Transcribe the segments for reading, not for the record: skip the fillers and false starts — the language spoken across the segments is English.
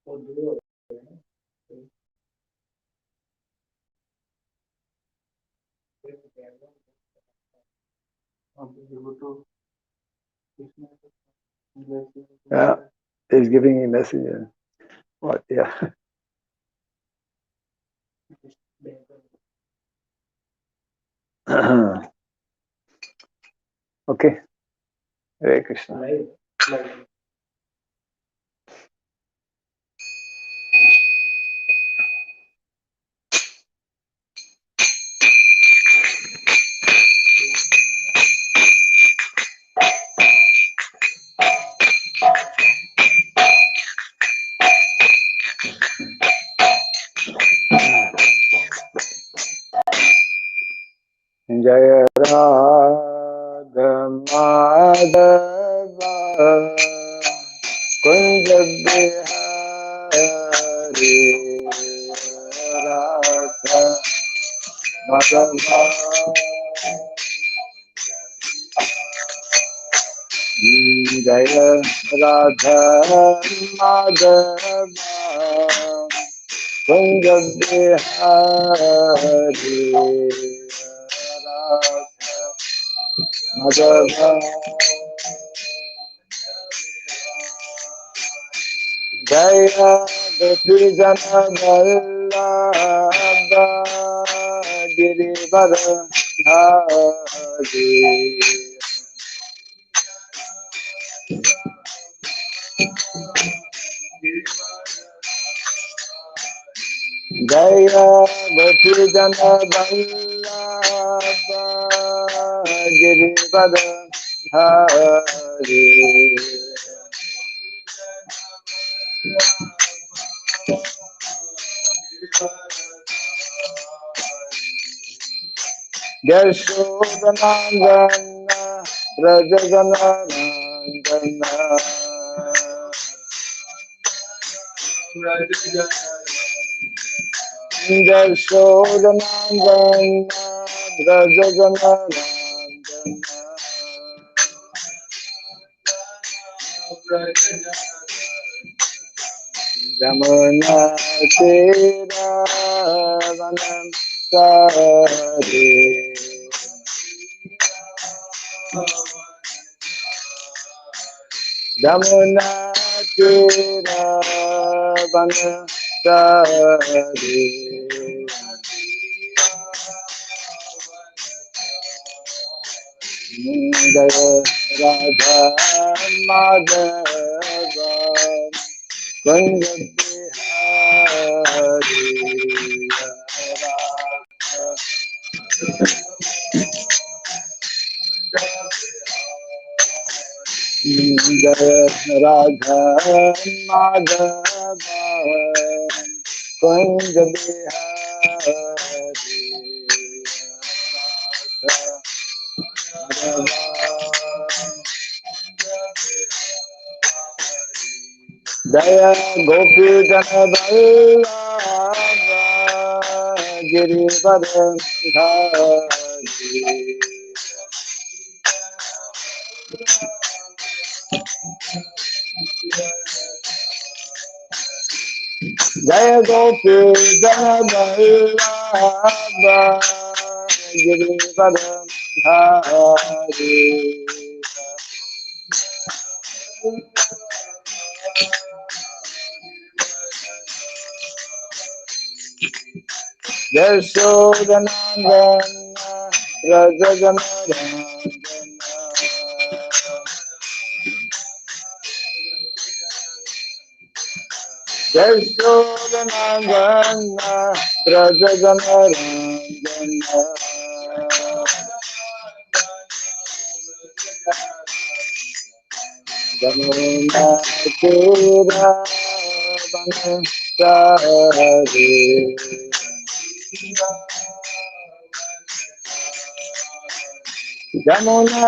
Yeah, he's giving me a message. What? Yeah. Okay. Hare Krishna. Jaya Radha Madhava Kunja Bihari Radha Madhava Jaya Radha Madhava Kunja Bihari Radha Jaya Gopi Jana Vallabha Girivara Dhari Jaya Gopi Jana Vallabha Girivara Dhari Yashodanandana Rajaganandana Yashodanandana Rajaganandana Jamuna Tira Vanam Sari Jamuna Tira Vanam Sari Jaya Radha Madhava Kunja Bihari Jaya Radha Madhava Kunja Bihari Jaya Gopi Jana Vallabha Girivara Dhari Jaya Gopi Jana Vallabha Girivara Dhari Yashodanandana Rajaganandana Yashodanandana Rajaganandana Jamuna Tira Vanasari Jamuna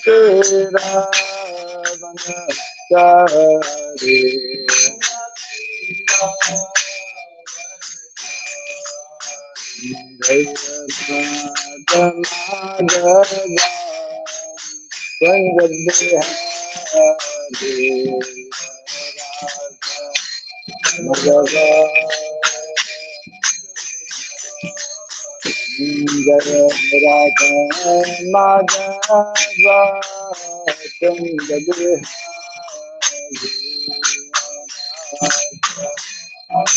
Tira Vanasari Jaya Radha Madhava Kunja Bihari Madhava Jaya Radha Madhava Chandra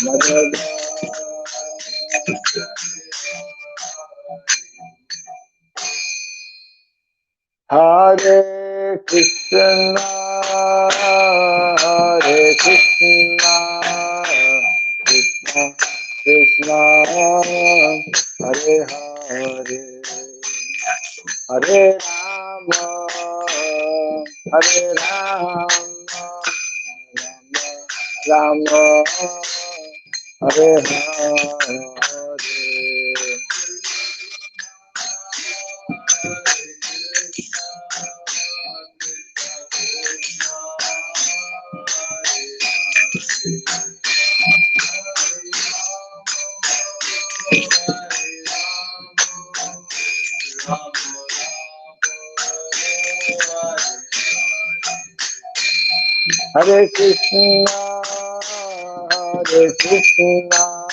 Madhava Hare Krishna Hare Krishna Krishna Krishna Hare Hare Hare Rama Hare Rama Rama Hare Hare Hare Krishna, Hare Krishna,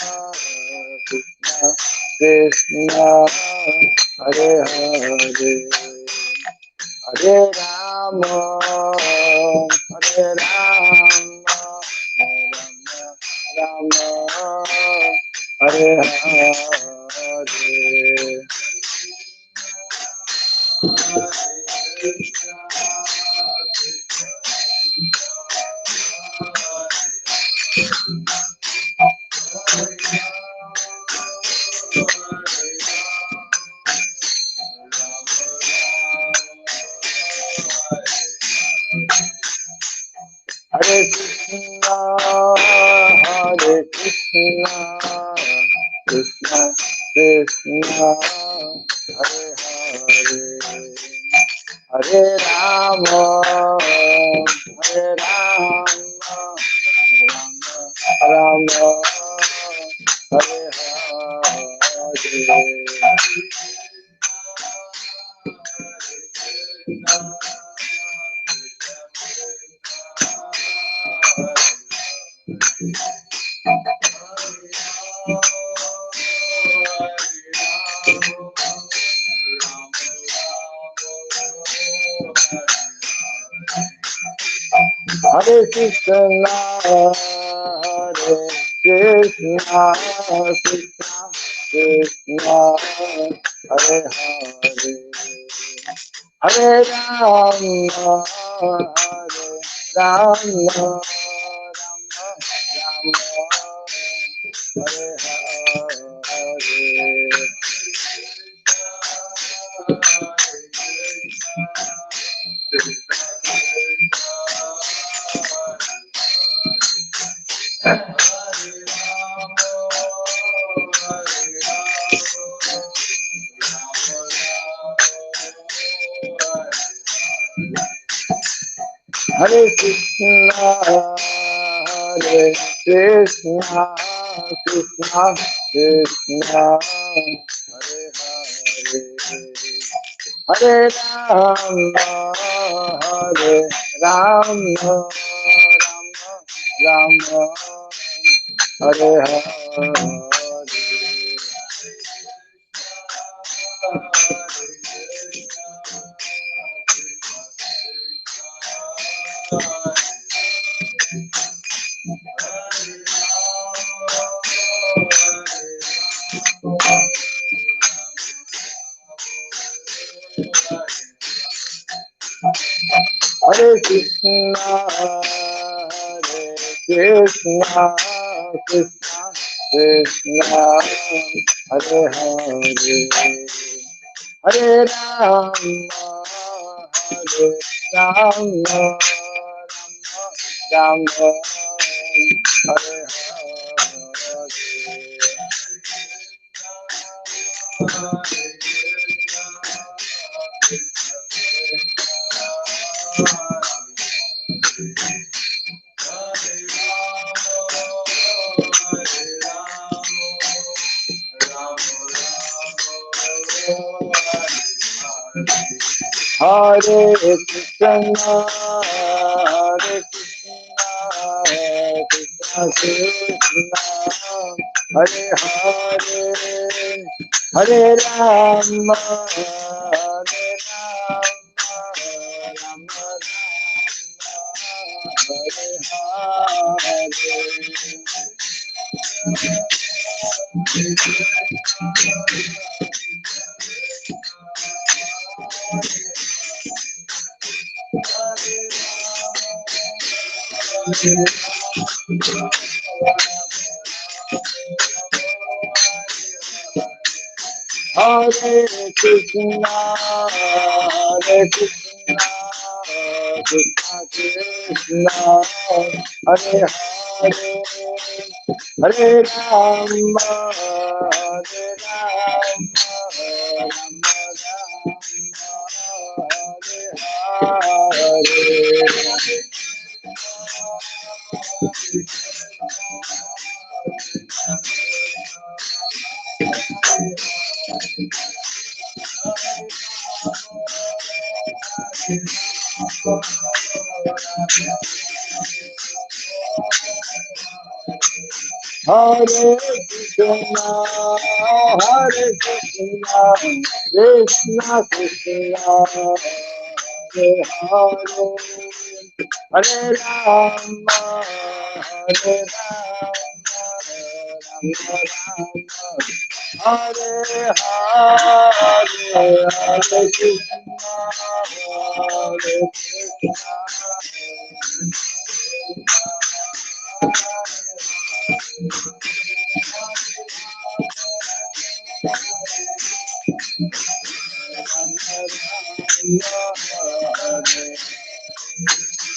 Krishna Krishna, Hare Hare, Hare Rama, Hare Rama, Rama Rama, Hare Hare. Hare Krishna, Hare Krishna, Krishna Krishna, Hare Hare, Hare Rama, Hare Rama, Rama Hare Hare. Hare Krishna, Hare Krishna, Krishna Krishna, Hare Hare, Hare Rama, Hare Rama, Rama Rama, Hare Hare. Hare Krishna, Hare Krishna, Krishna Krishna, Hare Hare, Hare Rama, Hare Rama, Rama Rama, Hare Hare. Hare Krishna, Hare Krishna, Krishna Krishna, Hare Hare, Hare Rama, Hare Rama, Rama Hare Hare Krishna, Hare Krishna, Hare Hare, Hare Rama, Hare Rama, Hare Krishna, Hare Krishna, Krishna Krishna, Hare Hare, Hare Rama, Hare Rama, Rama Rama, Hare Krishna, Hare Krishna, Krishna Krishna, Hare Hare, Hare Rama, Hare Rama, Rama Rama, Hare Hare, Hare Krishna, Hare Krishna.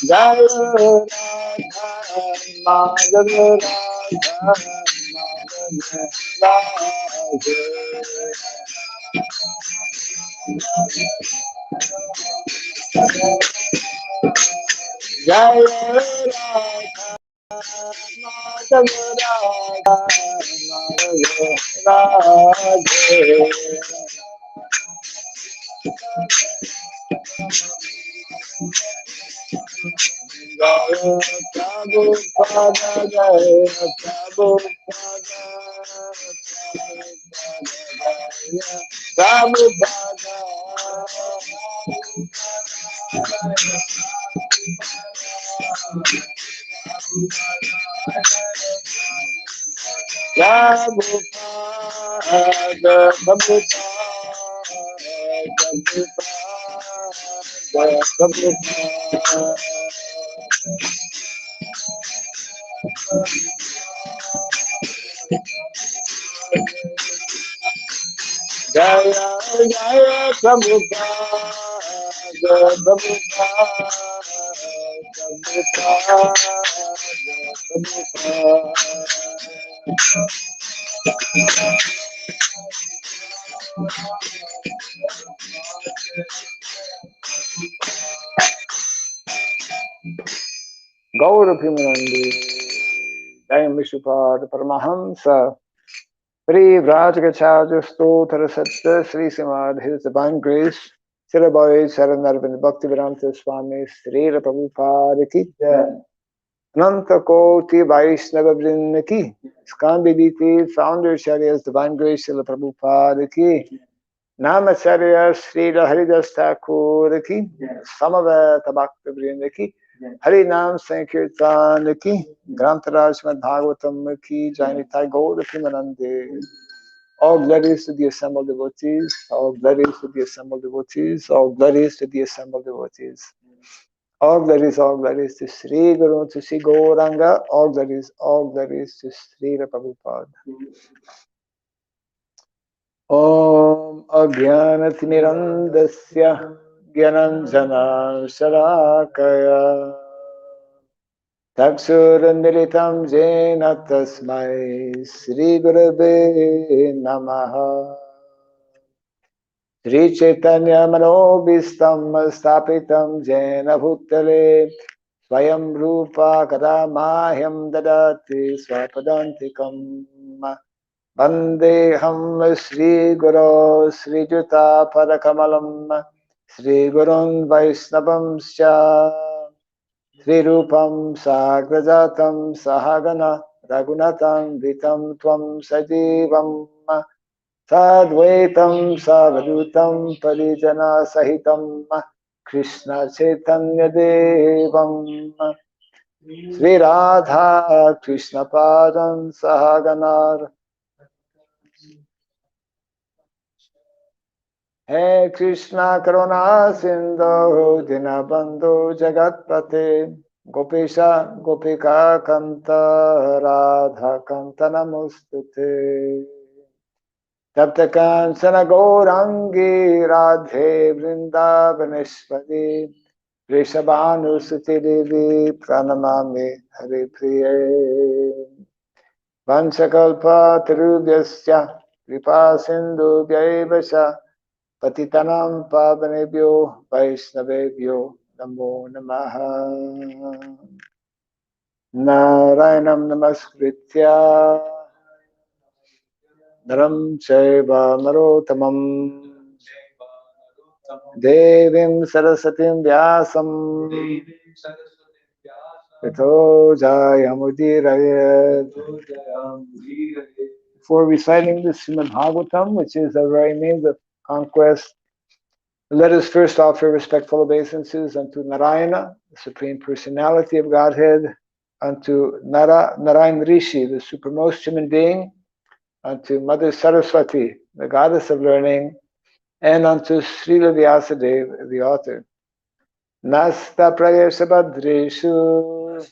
Jai Radha Madhava Radha Jai Radha Madhava Prabhupada, Prabhupada, Jaya Jaya Prabhupada, Gaura Pimanandi, Jaya Mishupad Paramahamsa, Pri Vrajagacharya Stotra Satta Sri Samad, His Divine Grace, Sirabai Saranarvind Bhaktivedanta Swami, Sri Prabhupada Ki, Ananta Koti Vaishnava Vrinda Ki, Skandiditi, Founder Acharya's Divine Grace, Srila Prabhupada Ki, Namacharya Sri Haridas Thakur Ki, Samaveta Bhakta Vrinda Ki, Hari Nam Sankirtan Ki, Grantaraj Srimad Bhagavatam Ki, Jainitai Gaura Pimanande. All glories to the assembled devotees, all glories to the assembled devotees, all glories to the assembled devotees. All glories to Sri Guru, to Sri Gauranga, all glories to Sri Prabhupada. Om Ajnanatimirandasya Gyananjana Sharakaya Taksurandilitam Jena Tasmai Sri Gurave Namaha Sri Chaitanya Manobhistam Stapitam Jena Bhutale Swayam Rupa Kadamahyam Dadati Swapadantikam Vandeham Sri Guru Sri Juta Padakamalam Sri Gurun Vaisnavam Sya Srirupam Sagrajatam Sahagana Ragunatam Vitam Tvam Sajivam Sadvaitam Savadutam Parijana Sahitam Krishna Chaitanya Devam Sri Radha Krishna Padam Sahaganar He Krishna Karuna Sindhu Dinabandhu Jagatpate Gopesha Gopika Kanta Radha Kanta Namostute Tapta Kansana Gaurangi Radhe Vrindavaneshwari Rishabhanu Suti Devi Pranamami Hari Priye Vanchakalpa Tirubhyasya Kripa Sindhu Vyayvasya Patitanam Pavanebhyo Vaishnavebhyo Namo Namaha Narayanam Namaskritya Naram Chaiva Narotamam Devim Sarasatim Vyasam Tato Jayamudirayat. Before reciting the Srimad Bhagavatam, which is the very means of conquest, let us first offer respectful obeisances unto Narayana, the Supreme Personality of Godhead, unto Narayan Rishi, the supremmost human being, unto Mother Saraswati, the goddess of learning, and unto Srila Vyasadeva, the author. Nasta prayesha badreshu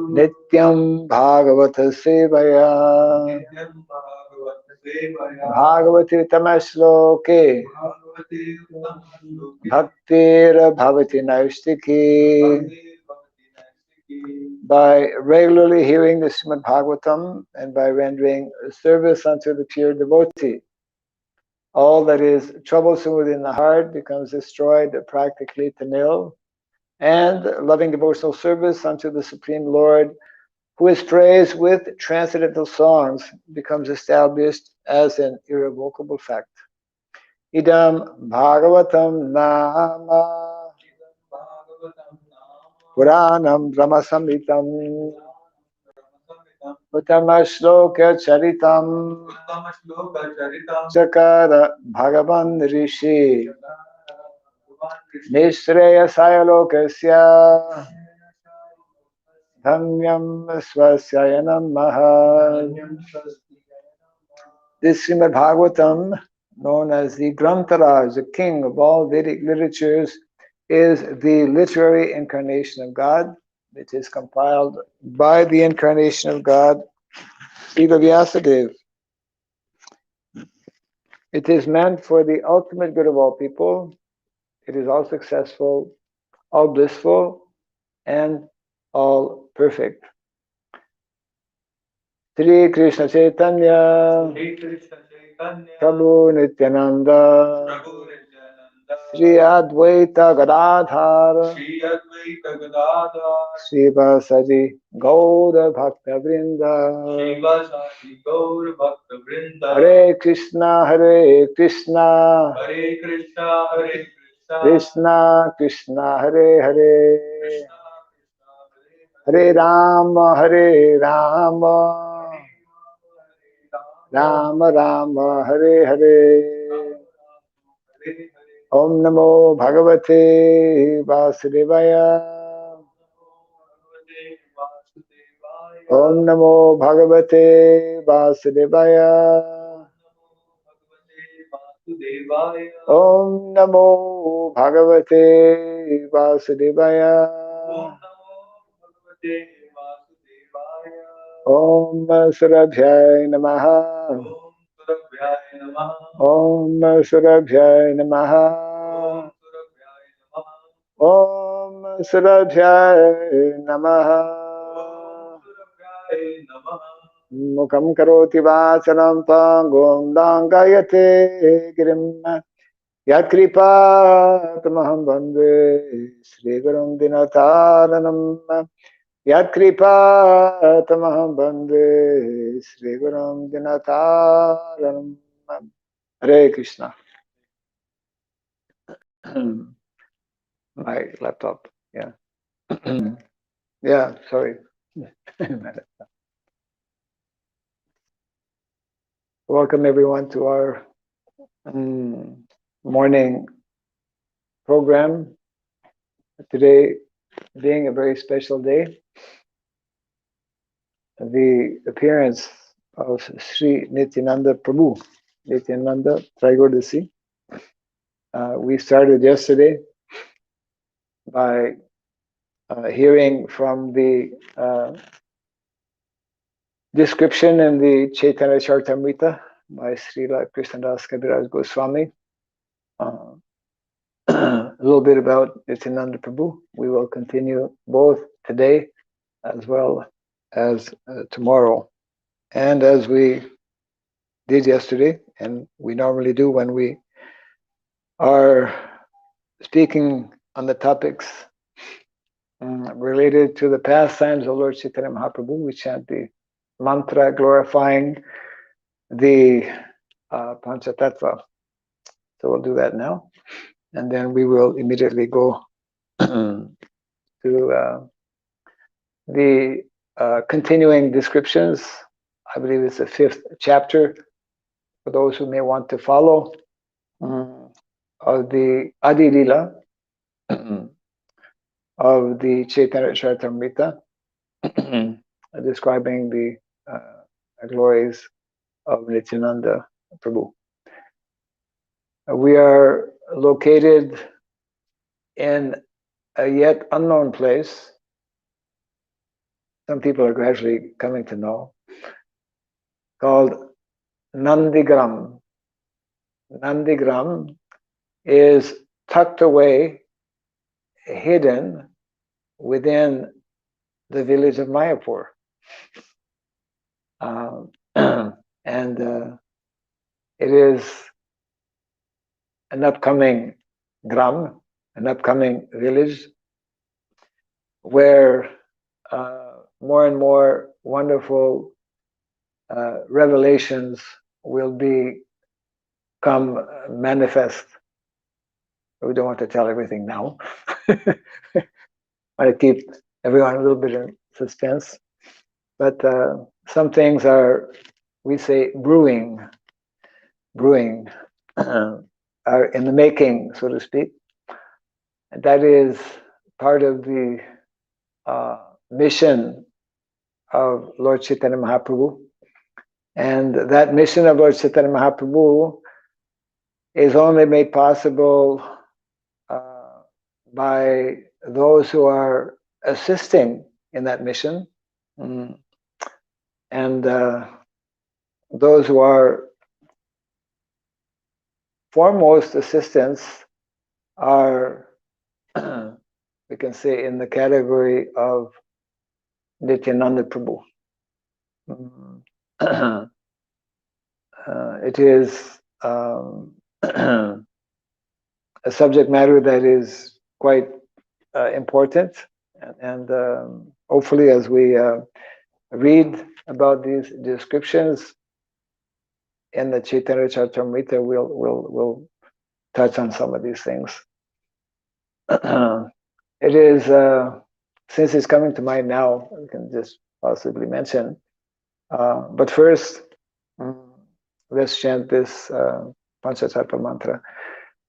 nityam bhagavata sevaya bhagavati tamashloke bhaktir bhavati naistiki. By regularly hearing the Srimad Bhagavatam and by rendering service unto the pure devotee, all that is troublesome within the heart becomes destroyed practically to nil, and loving devotional service unto the Supreme Lord, who is praised with transcendental songs, becomes established as an irrevocable fact. Idam Bhagavatam Nama Puranam Brahmasamhitam Uttama-shloka Charitam Chakara Bhagavan Rishi Nishreyasaya Lokasya Dhamyam Swasyayanam Maha. This Srimad Bhagavatam, known as the Grantaraj, the king of all Vedic literatures, is the literary incarnation of God. It is compiled by the incarnation of God, Srila Vyasadeva. It is meant for the ultimate good of all people. It is all successful, all blissful, and all perfect. Sri Krishna Chaitanya, Prabhu Nityananda, Sri Advaita Gadadhar, Sri Vasadi Gaura Bhakta Vrinda, Hare Krishna, Hare Krishna, Krishna Krishna, Hare Hare, Hare Rama, Hare Rama, Rama Rama, Hare Hare. Om Namo Bhagavate Vasudevaya. Om Namo Bhagavate Vasudevaya. Om Namo Bhagavate Vasudevaya. Om Surabhyay Namaha. Om Surabhyay Namaha. Om Surabhyay Namaha. Mukam karoti vacharam pangum langayate girim yatkripa tamaham bande Sri Gurum Dinataranam yatkripa tamaham bande Sri Gurum Dinataranam. Hare Krishna. My laptop Yeah. Yeah, sorry. Welcome everyone to our morning program. Today being a very special day, the appearance of Sri Nityananda Prabhu, Nityananda Trigordasi. We started yesterday by hearing from the description in the Chaitanya Charitamrita by Srila Krishnadas Kaviraj Goswami. A little bit about Nityananda Prabhu. We will continue both today as well as tomorrow. And as we did yesterday, and we normally do when we are speaking on the topics related to the pastimes of Lord Chaitanya Mahaprabhu, we chant the mantra glorifying the Panchatattva. So we'll do that now. And then we will immediately go to the continuing descriptions. I believe it's the 5th chapter for those who may want to follow of the Adi Lila of the Chaitanya Charitamrita, describing the glories of Nityananda Prabhu. We are located in a yet unknown place. Some people are gradually coming to know, called Nandigram. Nandigram is tucked away, hidden within the village of Mayapur. And it is an upcoming gram, an upcoming village where more and more wonderful revelations will become manifest. We don't want to tell everything now. I want to keep everyone a little bit in suspense. But some things are, we say, brewing, are in the making, so to speak. And that is part of the mission of Lord Chaitanya Mahaprabhu. And that mission of Lord Chaitanya Mahaprabhu is only made possible by those who are assisting in that mission. And those who are foremost assistants are, we can say, in the category of Nityananda Prabhu. It is a subject matter that is quite important, and hopefully as we read about these descriptions in the Chaitanya Charitamrita, we'll touch on some of these things. It is, since it's coming to mind now, we can just possibly mention. But first, let's chant this Panchatattva mantra.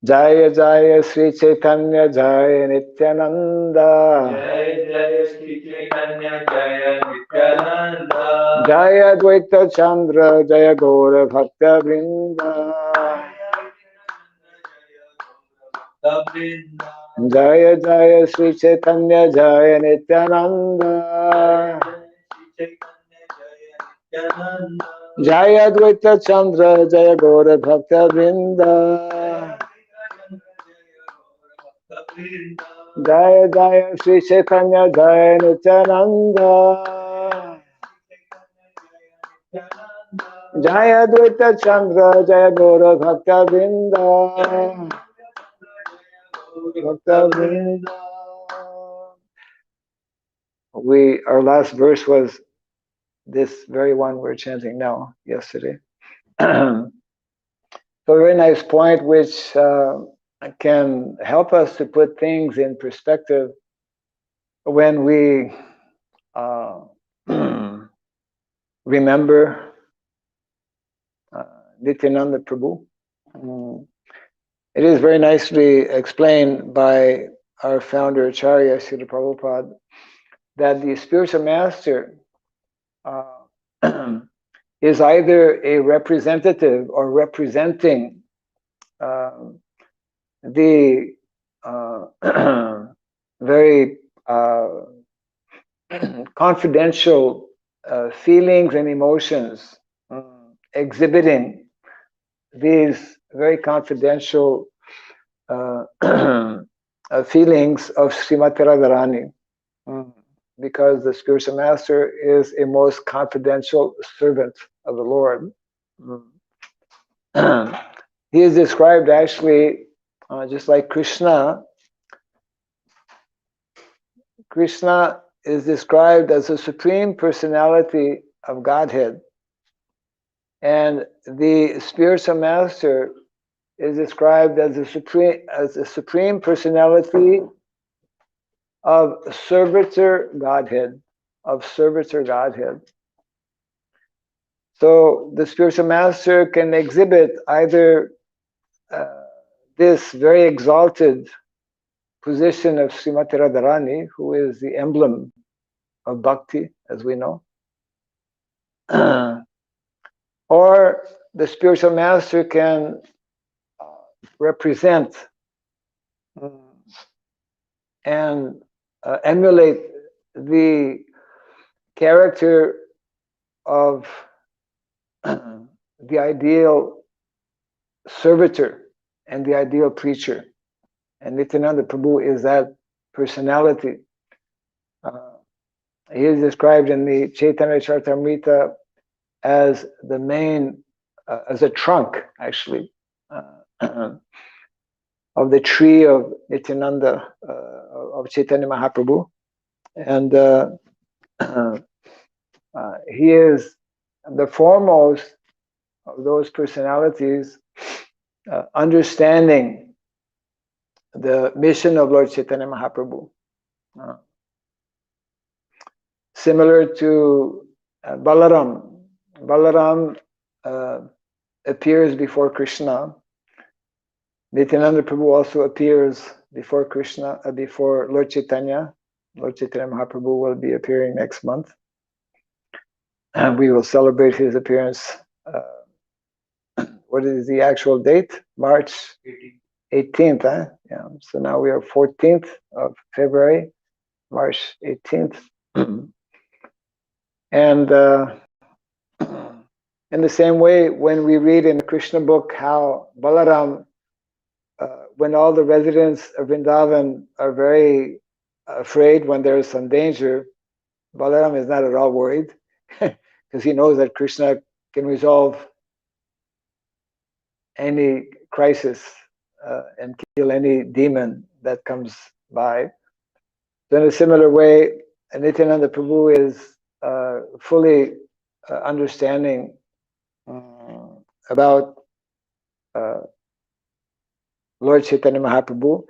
Jaya Jaya Sri Chaitanya Jaya Nityananda. Jaya Jaya Sri Chaitanya Jaya Nityananda. Jaya Dvaita Chandra Jaya Gaura Bhakta Vrinda. Jaya Jaya Sri Chaitanya Jaya Nityananda. Jaya Dvaita Chandra Jaya Gaura Bhakta Vrinda. Jaya Jaya Sri Chaitanya Jaya Nityananda. Jaya Dvaita Chandra Jaya Gaura Bhakta Vrinda. Bhakta Vrinda. Our last verse was this very one we're chanting now, yesterday. So a very nice point which can help us to put things in perspective when we remember Nityananda Prabhu. It is very nicely explained by our founder Acharya Srila Prabhupada that the spiritual master is either a representative or representing the very confidential feelings and emotions, exhibiting these very confidential feelings of Srimati Radharani, because the spiritual master is a most confidential servant of the Lord. He is described actually just like Krishna. Krishna is described as the supreme personality of Godhead, and the spiritual master is described as the supreme personality of servitor Godhead, So the spiritual master can exhibit either this very exalted position of Srimati Radharani, who is the emblem of bhakti, as we know, or the spiritual master can represent and emulate the character of the ideal servitor and the ideal preacher. And Nityananda Prabhu is that personality. He is described in the Chaitanya Charitamrita as the main, as a trunk, actually, of the tree of Nityananda, of Chaitanya Mahaprabhu. And he is the foremost of those personalities, understanding the mission of Lord Chaitanya Mahaprabhu. Similar to Balaram. Balaram appears before Krishna. Nityananda Prabhu also appears before Krishna, before Lord Chaitanya. Lord Chaitanya Mahaprabhu will be appearing next month. And we will celebrate his appearance. What is the actual date? March 18th. Huh? Yeah. So now we are 14th of February, March 18th. And in the same way, when we read in the Krishna book how Balaram, when all the residents of Vrindavan are very afraid when there is some danger, Balaram is not at all worried because he knows that Krishna can resolve any crisis and kill any demon that comes by. So in a similar way, Nityananda Prabhu is fully understanding about Lord Chaitanya Mahaprabhu,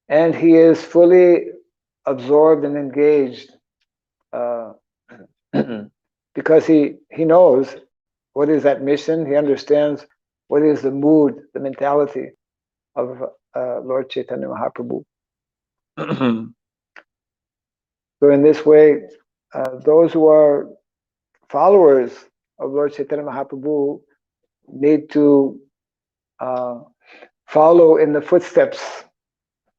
and he is fully absorbed and engaged because he knows what is that mission. He understands what is the mood, the mentality of Lord Chaitanya Mahaprabhu. So in this way, those who are followers of Lord Chaitanya Mahaprabhu need to follow in the footsteps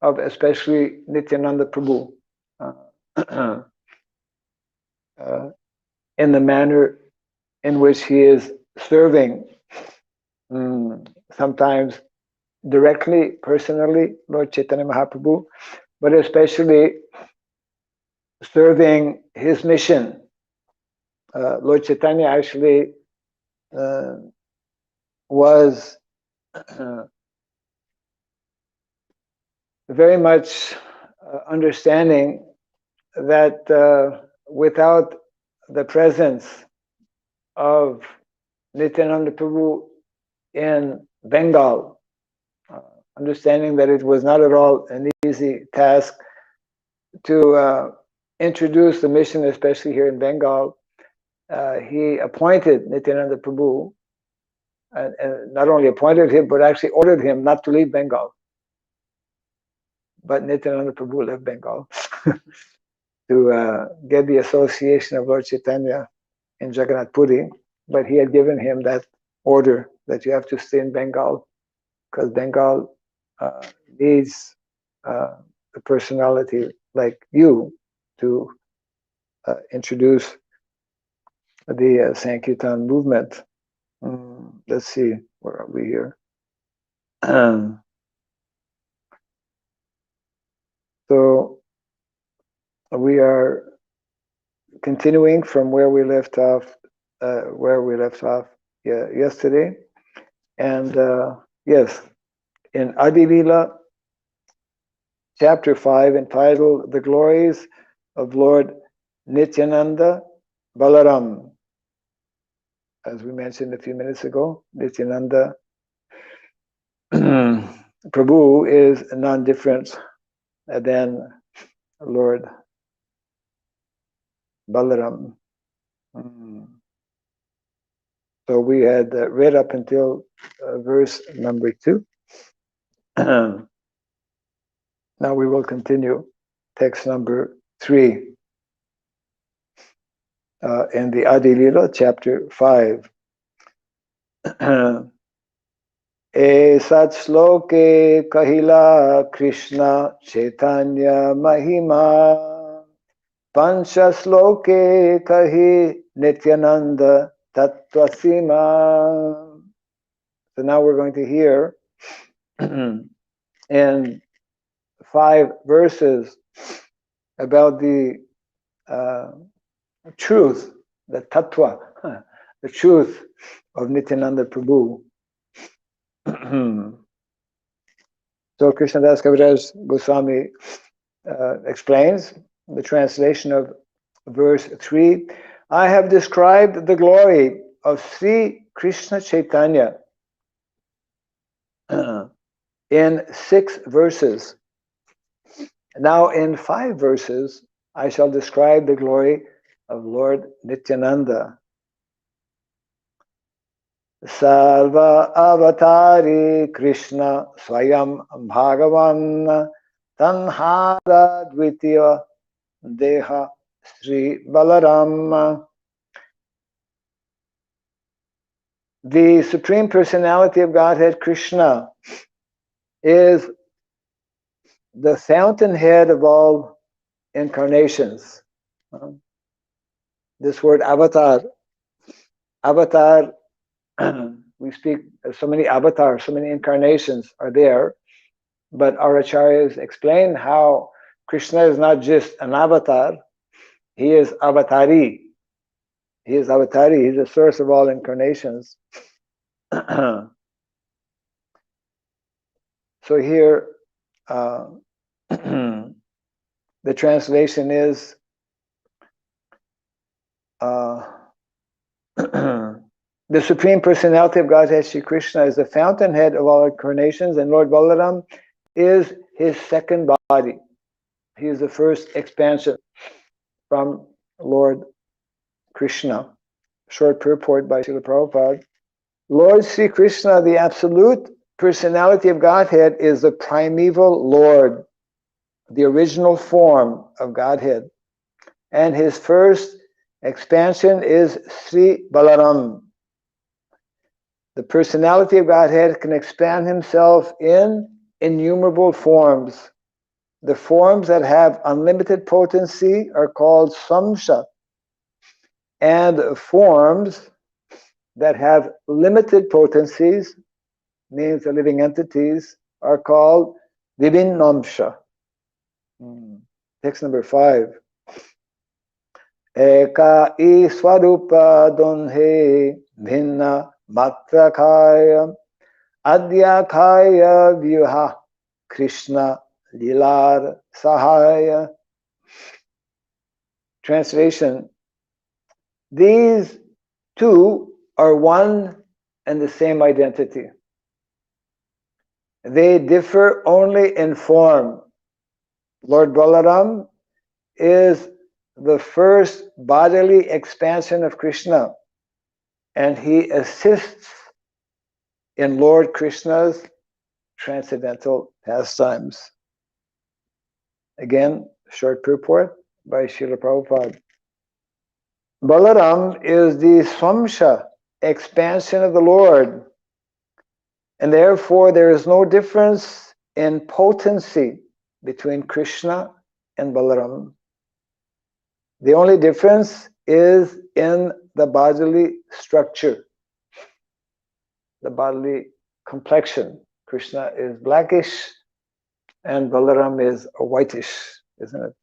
of especially Nityananda Prabhu in the manner in which he is serving, sometimes directly, personally, Lord Chaitanya Mahaprabhu, but especially serving his mission. Lord Chaitanya actually was very much understanding that without the presence of Nityananda Prabhu in Bengal, understanding that it was not at all an easy task to introduced the mission, especially here in Bengal, he appointed Nityananda Prabhu, and not only appointed him, but actually ordered him not to leave Bengal. But Nityananda Prabhu left Bengal to get the association of Lord Chaitanya in Jagannath Puri. But he had given him that order that you have to stay in Bengal, because Bengal needs a personality like you to introduce the Sankirtan movement. Let's see, where are we here? So we are continuing from where we left off yesterday. And yes, in Adi Lila, chapter 5, entitled The Glories of Lord Nityananda Balaram. As we mentioned a few minutes ago, Nityananda Prabhu is non-different than Lord Balaram. So we had read up until verse number 2. Now we will continue text number 3 in the Adi Lila, chapter 5. Esat sloke kahila Krishna Chaitanya Mahima Pancha sloke kahi Nityananda Tattvasima. So now we're going to hear in 5 verses about the truth, the tattva, the truth of Nityananda Prabhu. So Krishnadas Kaviraj Goswami explains the translation of verse 3. I have described the glory of Sri Krishna Chaitanya in 6 verses. Now in 5 verses, I shall describe the glory of Lord Nityananda. Sarva avatari Krishna Swayam Bhagavan Tanhara Dvitiya Deha Sri Balaram. The Supreme Personality of Godhead, Krishna, is the fountainhead of all incarnations. This word avatar, we speak so many avatars, so many incarnations are there, but our acharyas explain how Krishna is not just an avatar, he is avatari. He is avatari, he's the source of all incarnations. So here, the translation is the Supreme Personality of Godhead, Shri Krishna, is the fountainhead of all incarnations, and Lord Balaram is his second body. He is the first expansion from Lord Krishna. Short purport by Srila Prabhupada. Lord Sri Krishna, the absolute personality of Godhead, is the primeval Lord, the original form of Godhead. And his first expansion is Sri Balaram. The personality of Godhead can expand himself in innumerable forms. The forms that have unlimited potency are called samsha, and forms that have limited potencies, means the living entities, are called vibhinnamsha. Text number 5. Eka I swarupa donhe bhinna matrakaya adyakaya vyuha Krishna lilar sahaya. Translation: these two are one and the same identity. They differ only in form. Lord Balaram is the first bodily expansion of Krishna, and he assists in Lord Krishna's transcendental pastimes. Again, short purport by Srila Prabhupada. Balaram is the Swamsha, expansion of the Lord, and therefore there is no difference in potency between Krishna and Balaram. The only difference is in the bodily structure, the bodily complexion. Krishna is blackish and Balaram is whitish, isn't it?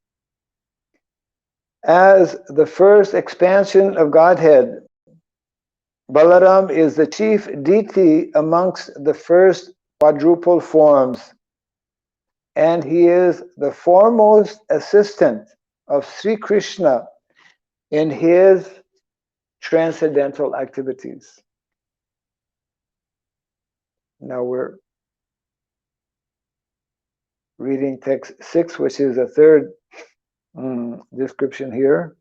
As the first expansion of Godhead, Balaram is the chief deity amongst the first quadruple forms, and he is the foremost assistant of Sri Krishna in his transcendental activities. Now we're reading text 6, which is the third description here.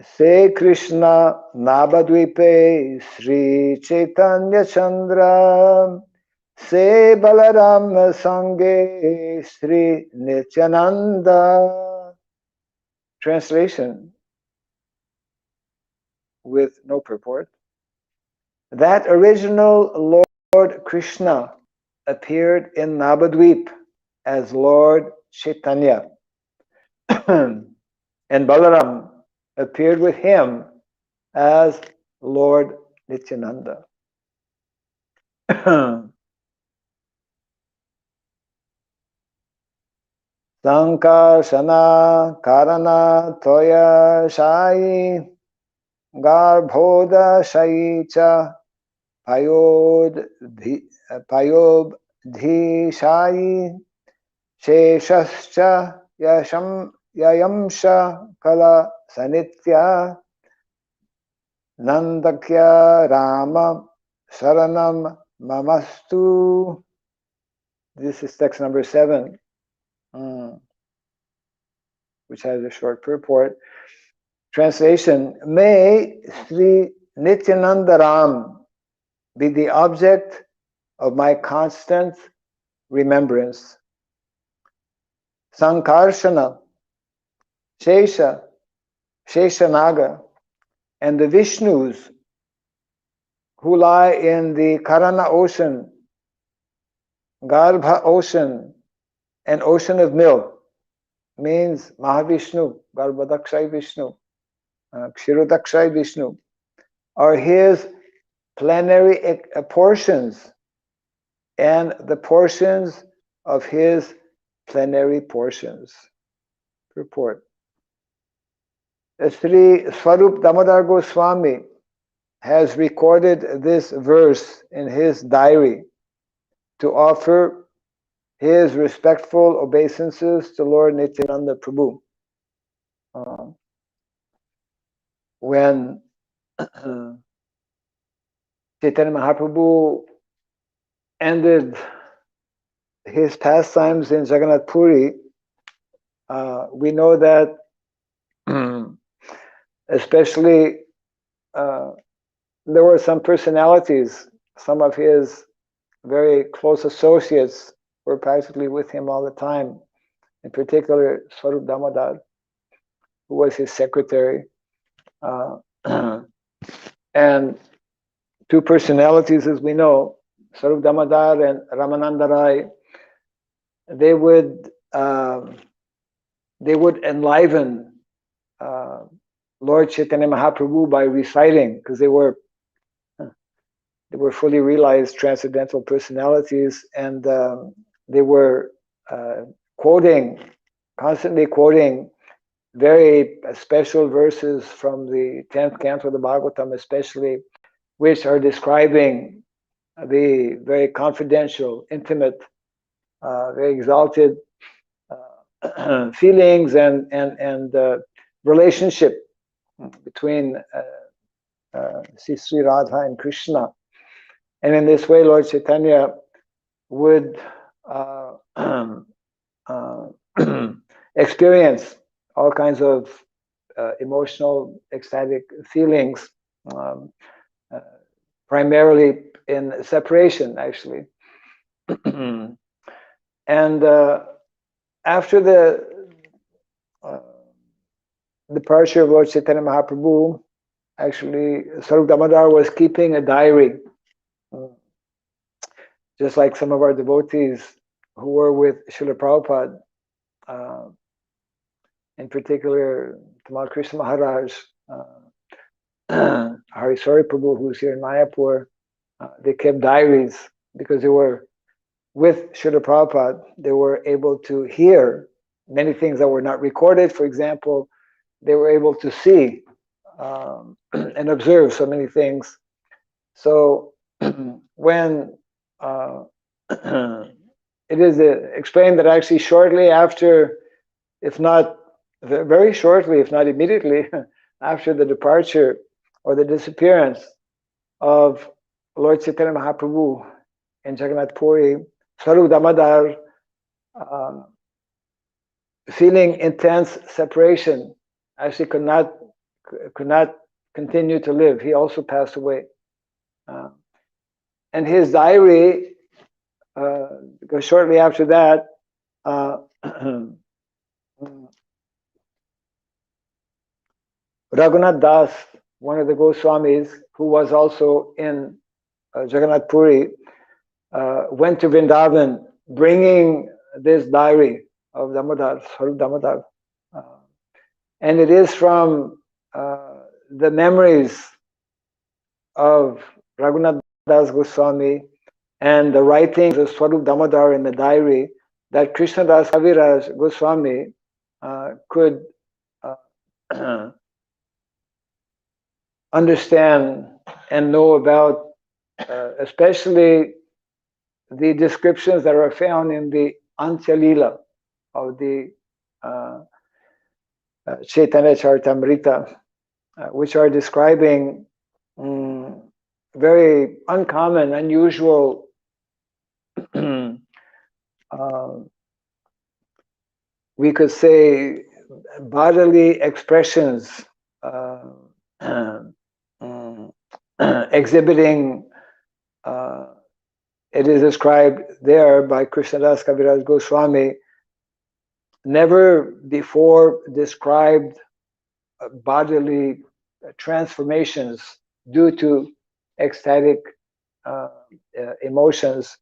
Se Krishna Nabadvipe Sri Chaitanya Chandra Se Balaram Sange Sri Nityananda. Translation with no purport. That original Lord Krishna appeared in Nabadvip as Lord Chaitanya, and Balaram appeared with him as Lord Nityananda. Sankarshana Karana Toya Shai Garbhoda Shaicha Payob Dhishai Sheshascha Yayamsha Kala Sanitya Nandakya Rama Saranam Mamastu. This is text number 7, which has a short purport. Translation: May Sri Nityananda Ram be the object of my constant remembrance. Sankarshana, Shesha, Sheshanaga, and the Vishnus who lie in the Karana ocean, Garbha ocean, and ocean of milk means Mahavishnu, Garbhadakshay Vishnu, Kshirodakshay Vishnu, are his plenary portions and the portions of his plenary portions. Purport. Sri Swarup Damodar Goswami has recorded this verse in his diary to offer his respectful obeisances to Lord Nityananda Prabhu. When Chaitanya Mahaprabhu ended his pastimes in Jagannath Puri, we know that especially there were some personalities, some of his very close associates were practically with him all the time, in particular Swarup Damodar, who was his secretary. And two personalities, as we know, Swarup Damodar and Ramananda Rai, they would enliven Lord Chaitanya Mahaprabhu by reciting, because they were fully realized transcendental personalities, and they were constantly quoting very special verses from the 10th canto of the Bhagavatam, especially, which are describing the very confidential, intimate, very exalted feelings and relationship between Sri Radha and Krishna. And in this way, Lord Chaitanya would experience all kinds of emotional, ecstatic feelings, um, uh, primarily in separation, actually. And after the departure of Lord Chaitanya Mahaprabhu, actually, Swarup Damodar was keeping a diary, just like some of our devotees who were with Srila Prabhupada, in particular, Tamal Krishna Maharaj, Hariswari Prabhu, who's here in Mayapur. They kept diaries because they were with Srila Prabhupada. They were able to hear many things that were not recorded. For example, they were able to see and observe so many things. So when it is explained that actually shortly after, if not very shortly, if not immediately, after the departure or the disappearance of Lord Chaitanya Mahaprabhu in Jagannath Puri, Swarup Damodar, feeling intense separation, actually could not continue to live. He also passed away. And his diary, because shortly after that, Raghunath Das, one of the Goswamis, who was also in Jagannath Puri, went to Vrindavan bringing this diary of Damodar, Swarup Damodar. And it is from the memories of Raghunath Das Goswami and the writings of Swarup Damodar in the diary that Krishnadas Kaviraj Goswami could understand and know about, especially the descriptions that are found in the Antya Leela of the Chaitanya Charitamrita, which are describing very uncommon, unusual we could say bodily expressions exhibiting, it is described there by Krishnadas Kaviraj Goswami, never before described bodily transformations due to ecstatic emotions.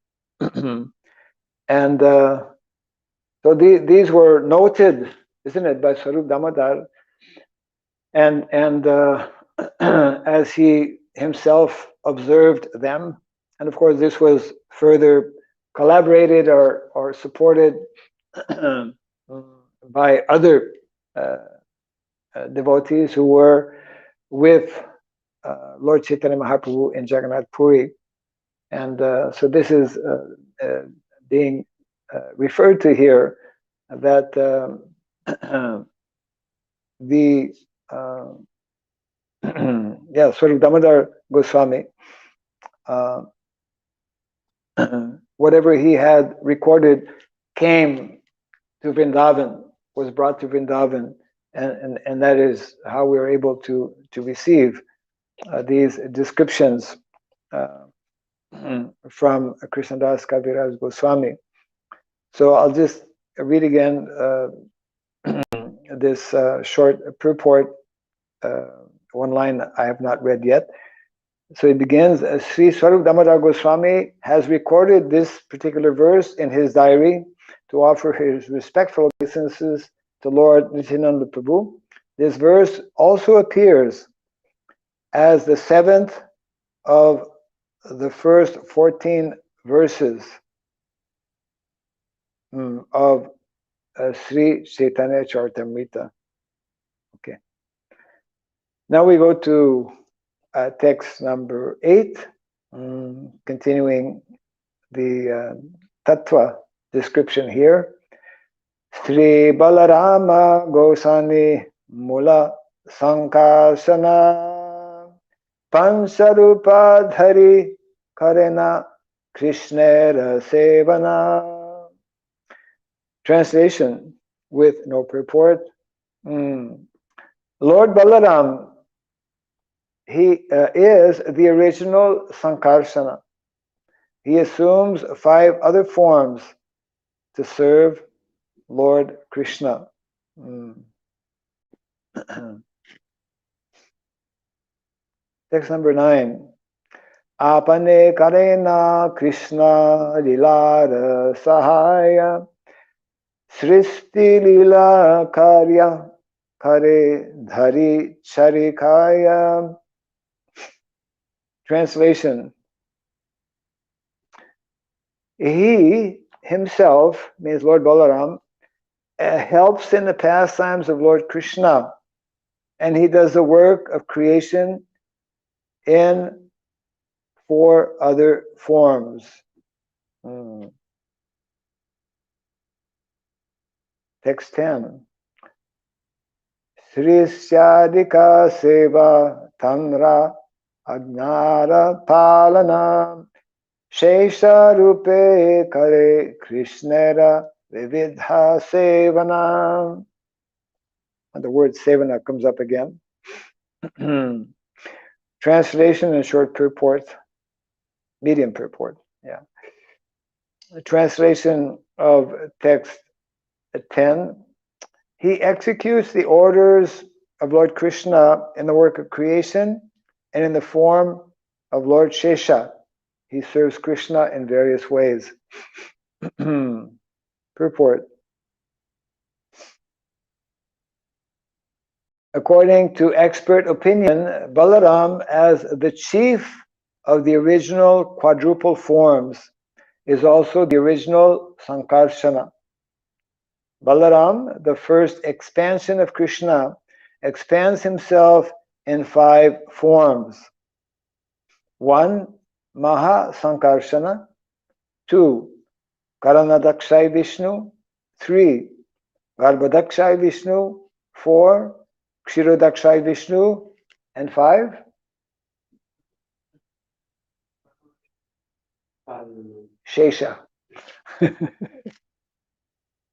And so these were noted, isn't it, by Swarup Damodar, and as he himself observed them, and of course this was further collaborated or supported by other devotees who were with Lord Chaitanya Mahaprabhu in Jagannath Puri, and so this is being referred to here, that the Swarup Damodar Goswami, whatever he had recorded came to Vrindavan, was brought to Vrindavan, and that is how we were able to receive these descriptions from Krishnadas Kaviraj Goswami. So I'll just read again this short purport, one line I have not read yet. So it begins, Sri Swarup Damodar Goswami has recorded this particular verse in his diary to offer his respectful obeisances to Lord Nityananda Prabhu. This verse also appears as the 7th of the first 14 verses of Sri Chaitanya Charitamrita. Okay. Now we go to text number 8, continuing the tattva description here. Sri Balarama Goswami Mula Sankasana Pansarupa Dhari Karena Krishnera Sevana. Translation: with no purport. Lord Balaram, he is the original Sankarsana. He assumes 5 other forms to serve Lord Krishna. Text number 9. Apane karena Krishna lilara sahaya sristi lila karya kare dhari charikaya. Translation. He himself, means Lord Balaram, helps in the pastimes of Lord Krishna, and he does the work of creation in 4 other forms. Text 10. Srisyadika seva tanra agnara palana shesha rupe kare krishnera vividha sevana. And the word sevana comes up again. Translation and short purport, medium purport. Yeah. The translation of text 10. He executes the orders of Lord Krishna in the work of creation and in the form of Lord Shesha. He serves Krishna in various ways. Purport. According to expert opinion, Balaram, as the chief of the original quadruple forms, is also the original Sankarshana. Balaram, the first expansion of Krishna, expands himself in 5 forms. 1. Maha Sankarshana. 2. Karanadakshay Vishnu. 3. Garbhadakshay Vishnu. 4. Kshirodakshay Vishnu. And 5. Shesha.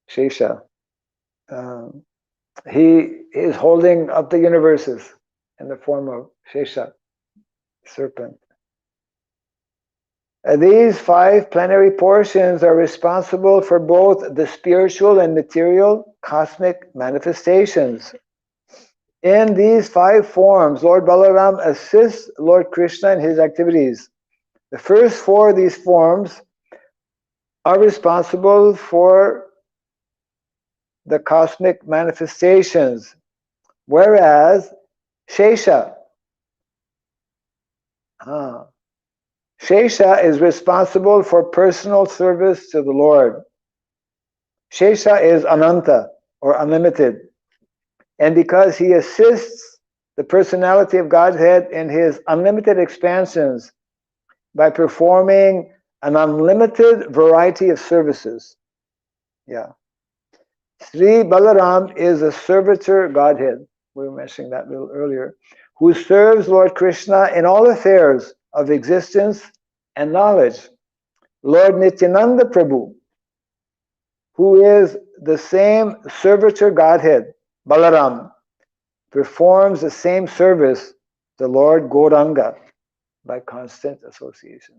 Shesha. He is holding up the universes in the form of Shesha, serpent. These 5 plenary portions are responsible for both the spiritual and material cosmic manifestations. In these 5 forms, Lord Balaram assists Lord Krishna in his activities. The first 4 of these forms are responsible for the cosmic manifestations, whereas Shesha is responsible for personal service to the Lord. Shesha is Ananta, or unlimited. And because he assists the personality of Godhead in his unlimited expansions by performing an unlimited variety of services. Yeah. Sri Balaram is a servitor Godhead. We were mentioning that a little earlier. Who serves Lord Krishna in all affairs of existence and knowledge. Lord Nityananda Prabhu, who is the same servitor Godhead, Balaram, performs the same service to Lord Gauranga by constant association.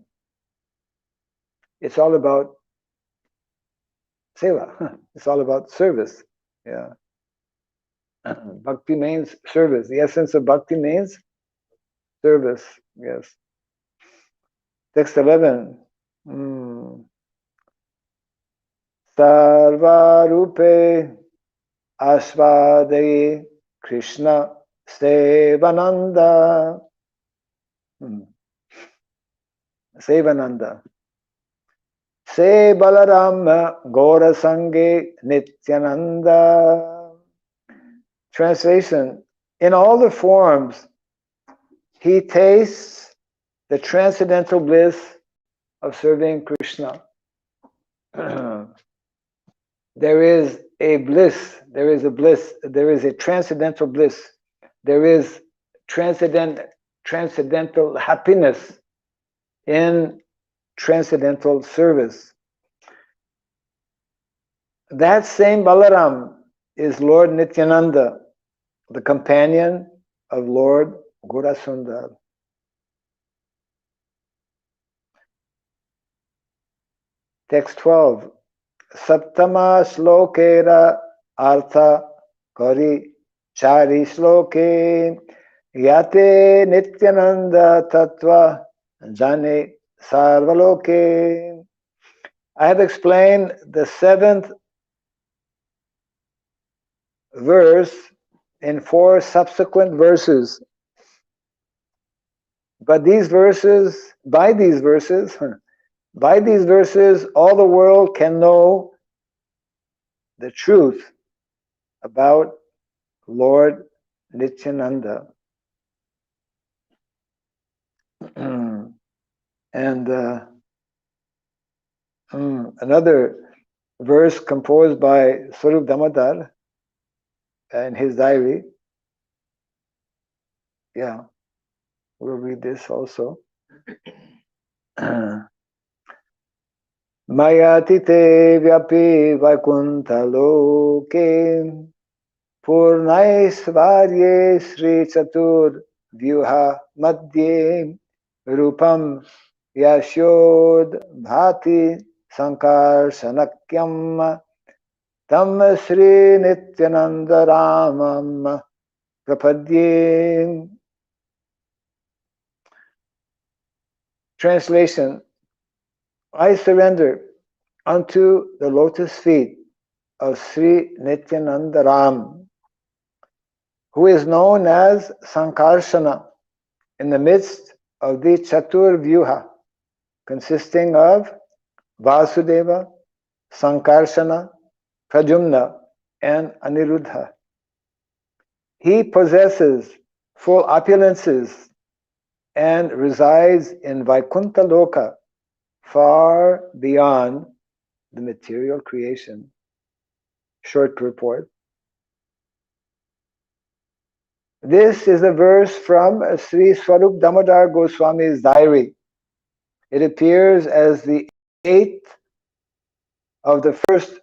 It's all about seva. It's all about service. Yeah. Bhakti means service. The essence of bhakti means service. Yes. Text 11. Sarva rupe ashvadaye Krishna sevananda. Sevananda. Se Balaram Gaura Sange Nityananda. Translation. In all the forms, he tastes the transcendental bliss of serving Krishna. There is a bliss, there is a bliss, there is a transcendental bliss, there is transcendental happiness in transcendental service. That same Balaram is Lord Nityananda, the companion of Lord Gaurasundar. Text 12. Saptama slokera artha kari chari sloke yate Nityananda tattva jane sarvaloke. I have explained the 7th verse in 4 subsequent verses. But by these verses, all the world can know the truth about Lord Nityananda. And another verse composed by Swarup Damodar in his diary. Yeah, we'll read this also. Mayatite vyapi vaikuntaloke Purnaisvarye Sri Chatur Vyuha Madhye Rupam Yashod Bhati Sankar Sanakyam Tam Sri Nityananda Ramam Prapadye. Translation: I surrender unto the lotus feet of Sri Nityananda Ram, who is known as Sankarsana, in the midst of the Chatur Vyuha, consisting of Vasudeva, Sankarsana, Pradyumna, and Aniruddha. He possesses full opulences and resides in Vaikuntha Loka, far beyond the material creation. Short purport. This is a verse from Sri Swarup Damodar Goswami's diary. It appears as the 8th of the first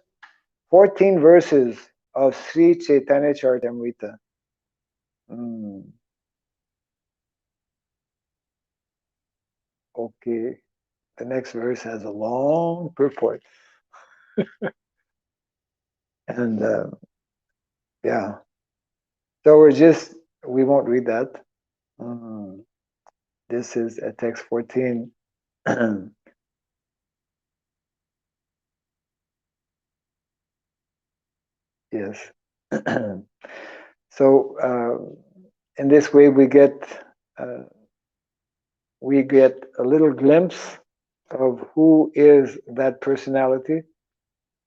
14 verses of Sri Chaitanya Charitamrita. Okay, the next verse has a long purport. And yeah, so we won't read that. This is at text 14. Yes. So in this way we get a little glimpse of who is that personality,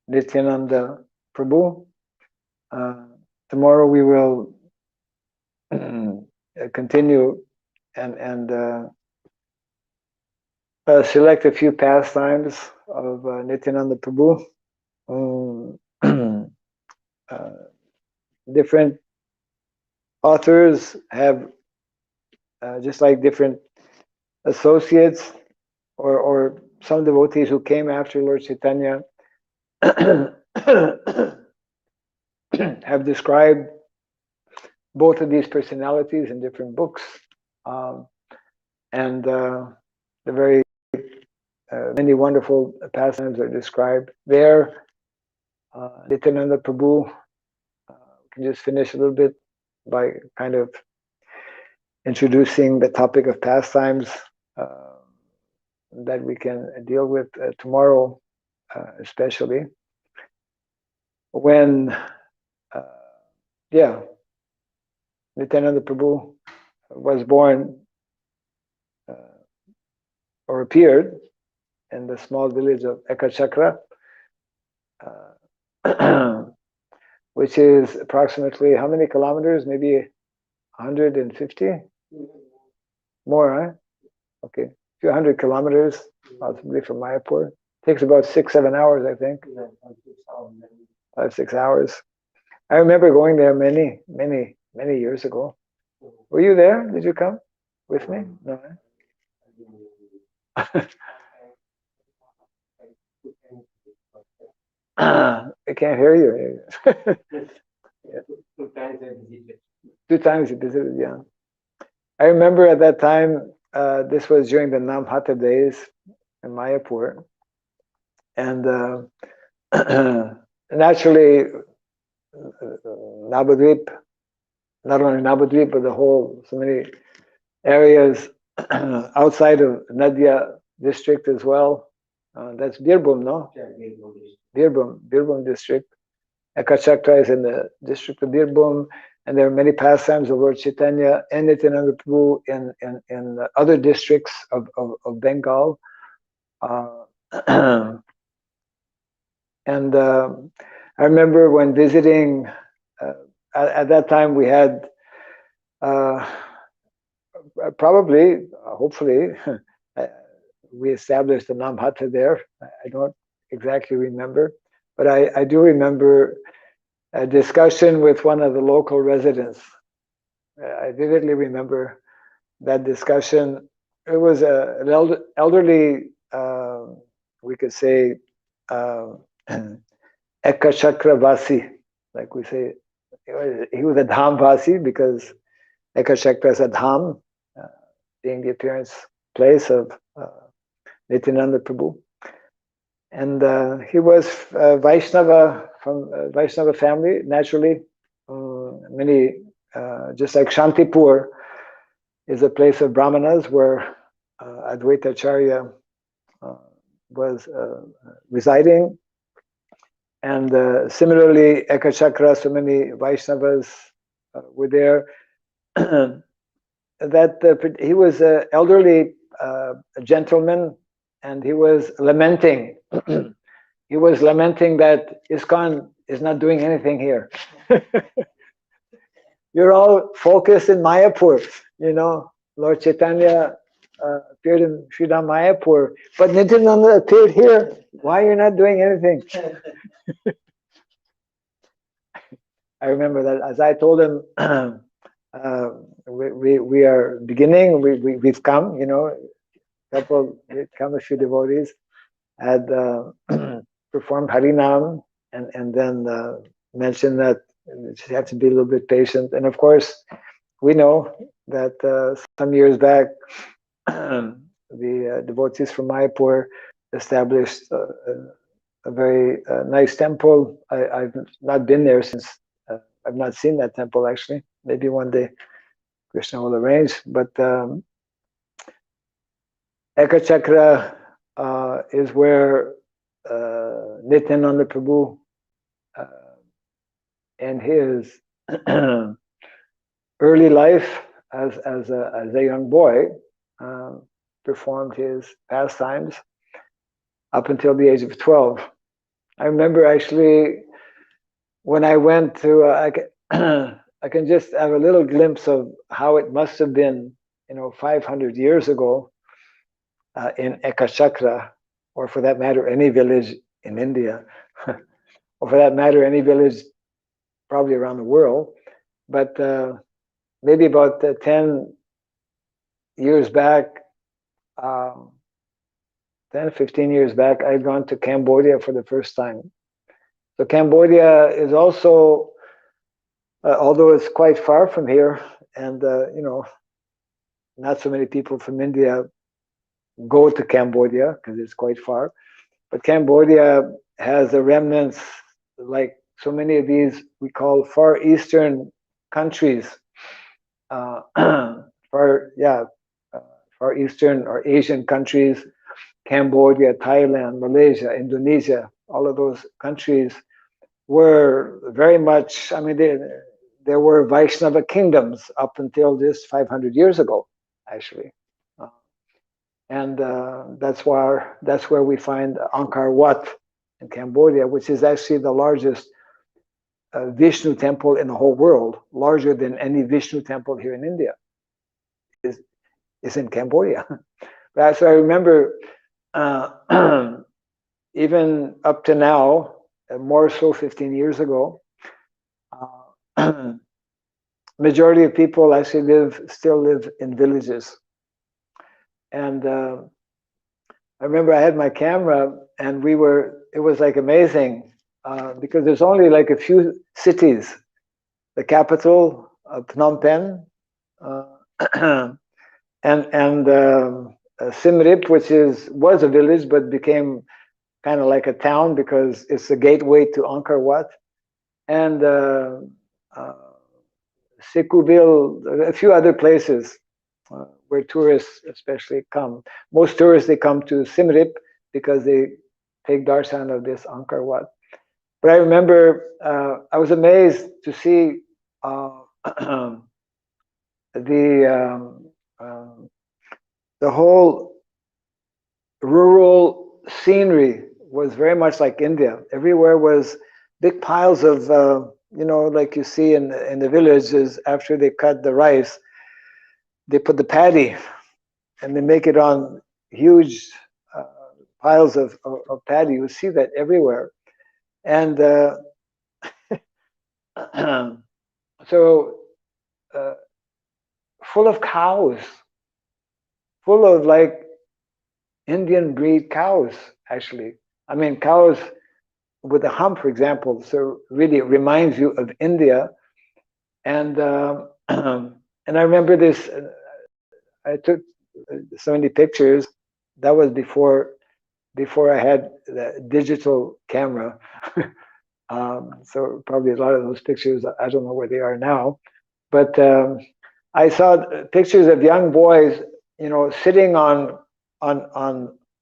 Nityananda Prabhu. Tomorrow we will continue and select a few pastimes of Nityananda Prabhu. Different authors have just like different associates or some devotees who came after Lord Chaitanya have described both of these personalities in different books, and the very many wonderful pastimes are described there. Nityananda Prabhu, can just finish a little bit by kind of introducing the topic of pastimes that we can deal with tomorrow, especially when Nityananda Prabhu was born or appeared in the small village of Ekachakra, which is approximately how many kilometers? Maybe 150? More, huh? Okay, a few hundred kilometers, possibly from Mayapur. Takes about 6-7 hours, I think. 5-6 hours. I remember going there many years ago. Were you there? Did you come with me? No. I can't hear you. 2 times he visited, yeah. I remember at that time, this was during the Namhata days in Mayapur, and naturally, Navadvip, not only Navadvip, but the whole, so many areas outside of Nadia district as well. That's Birbhum, no? Yeah, Birbhum district. Ekachakra is in the district of Birbhum, and there are many pastimes of Lord Chaitanya and Nityananda Prabhu in other districts of Bengal. And I remember when visiting, at that time we had probably, hopefully, we established the Namhata there. I don't exactly remember, but I do remember a discussion with one of the local residents. I vividly remember that discussion. It was an elderly, we could say, Ekachakravasi, like we say. He was a Dhamvasi because Ekachakra is a Dham, being the appearance place of Nityananda Prabhu. And he was Vaishnava, from Vaishnava family, naturally. Many, just like Shantipur is a place of Brahmanas where Advaita Acharya was residing. And similarly, Ekachakra, so many Vaishnavas were there. That he was an elderly gentleman, and he was lamenting. He was lamenting that ISKCON is not doing anything here. You're all focused in Mayapur, you know. Lord Chaitanya appeared in Sridham Mayapur, but Nityananda appeared here. Why you're not doing anything? I remember that as I told him, we are beginning. We've come, you know. Come a few devotees had performed Harinam, and then mentioned that you just have to be a little bit patient. And of course, we know that some years back, the devotees from Mayapur established a very nice temple. I've not been there since. I've not seen that temple actually. Maybe one day Krishna will arrange. But Ekachakra is where Nityananda Prabhu in his early life as a young boy performed his pastimes up until the age of 12. I remember actually when I went to, I can just have a little glimpse of how it must have been, 500 years ago in Ekachakra, or for that matter, any village in India, or for that matter, any village probably around the world. But maybe about 10 years back, 10, 15 years back, I'd gone to Cambodia for the first time. So Cambodia is also, although it's quite far from here, and not so many people from India go to Cambodia because it's quite far. But Cambodia has the remnants, like so many of these we call Far Eastern countries, Far Eastern or Asian countries, Cambodia, Thailand, Malaysia, Indonesia, all of those countries were very much, there were Vaishnava kingdoms up until just 500 years ago, actually. And that's where we find Angkor Wat in Cambodia, which is actually the largest Vishnu temple in the whole world, larger than any Vishnu temple here in India, is in Cambodia. So I remember even up to now, more so 15 years ago, majority of people actually still live in villages. And I remember I had my camera, and it was like amazing because there's only like a few cities. The capital, Phnom Penh, and Siem Reap, which was a village but became kind of like a town because it's the gateway to Angkor Wat, and uh, Sekuville, a few other places where tourists especially come. Most tourists, they come to Siem Reap because they take darshan of this Angkor Wat. But I remember I was amazed to see the the whole rural scenery was very much like India. Everywhere was big piles of like you see in the villages. After they cut the rice, they put the paddy and they make it on huge uh, piles of paddy. You see that everywhere, and so full of cows, full of like Indian breed cows. Actually, I mean cows with a hump, for example. So really, it reminds you of India. And and I remember this. I took so many pictures. That was before I had the digital camera. So probably a lot of those pictures, I don't know where they are now. But I saw pictures of young boys, sitting on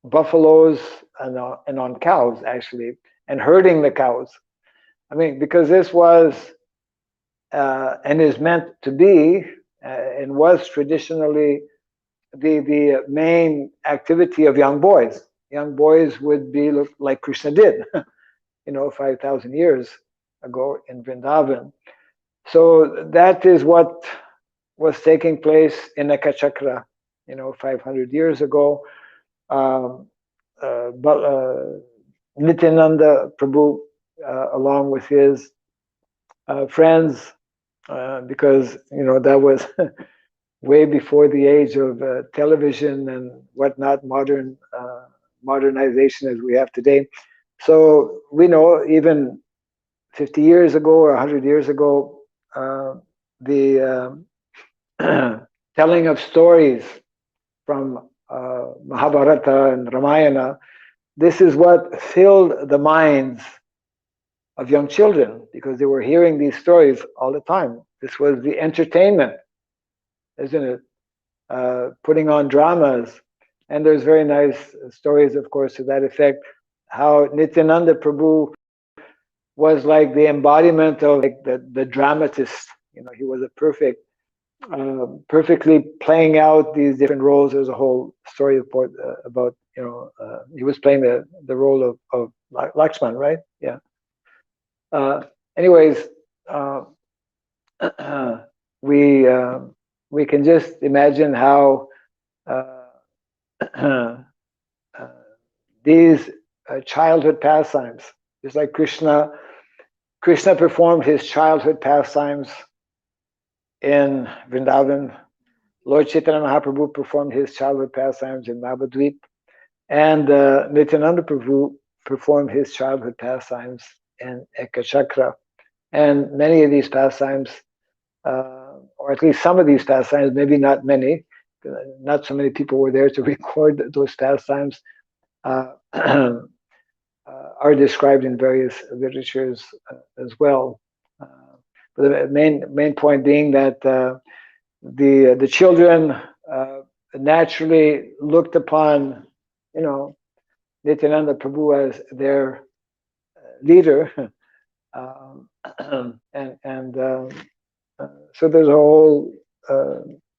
buffaloes and on cows actually, and herding the cows. I mean, because this was and is meant to be and was traditionally the main activity of young boys. Young boys would be like Krishna did, 5,000 years ago in Vrindavan. So that is what was taking place in Ekachakra, 500 years ago. But Nityananda Prabhu, along with his friends, because that was way before the age of television and whatnot, modernization as we have today. So we know even 50 years ago or 100 years ago, the telling of stories from Mahabharata and Ramayana, this is what filled the minds of young children because they were hearing these stories all the time. This was the entertainment, isn't it? Putting on dramas. And there's very nice stories, of course, to that effect. How Nityananda Prabhu was like the embodiment of like the dramatist. He was a perfectly playing out these different roles. There's a whole story about he was playing the role of Lakshman, right? Yeah. Anyways, we can just imagine how these childhood pastimes, just like Krishna performed his childhood pastimes in Vrindavan. Lord Chaitanya Mahaprabhu performed his childhood pastimes in Navadvip, and Nityananda Prabhu performed his childhood pastimes in Ekachakra. And many of these pastimes, or at least some of these pastimes, maybe not many, not so many people were there to record those pastimes, are described in various literatures as well. But the main point being that the children naturally looked upon, Nityananda Prabhu as their leader, and so there's a whole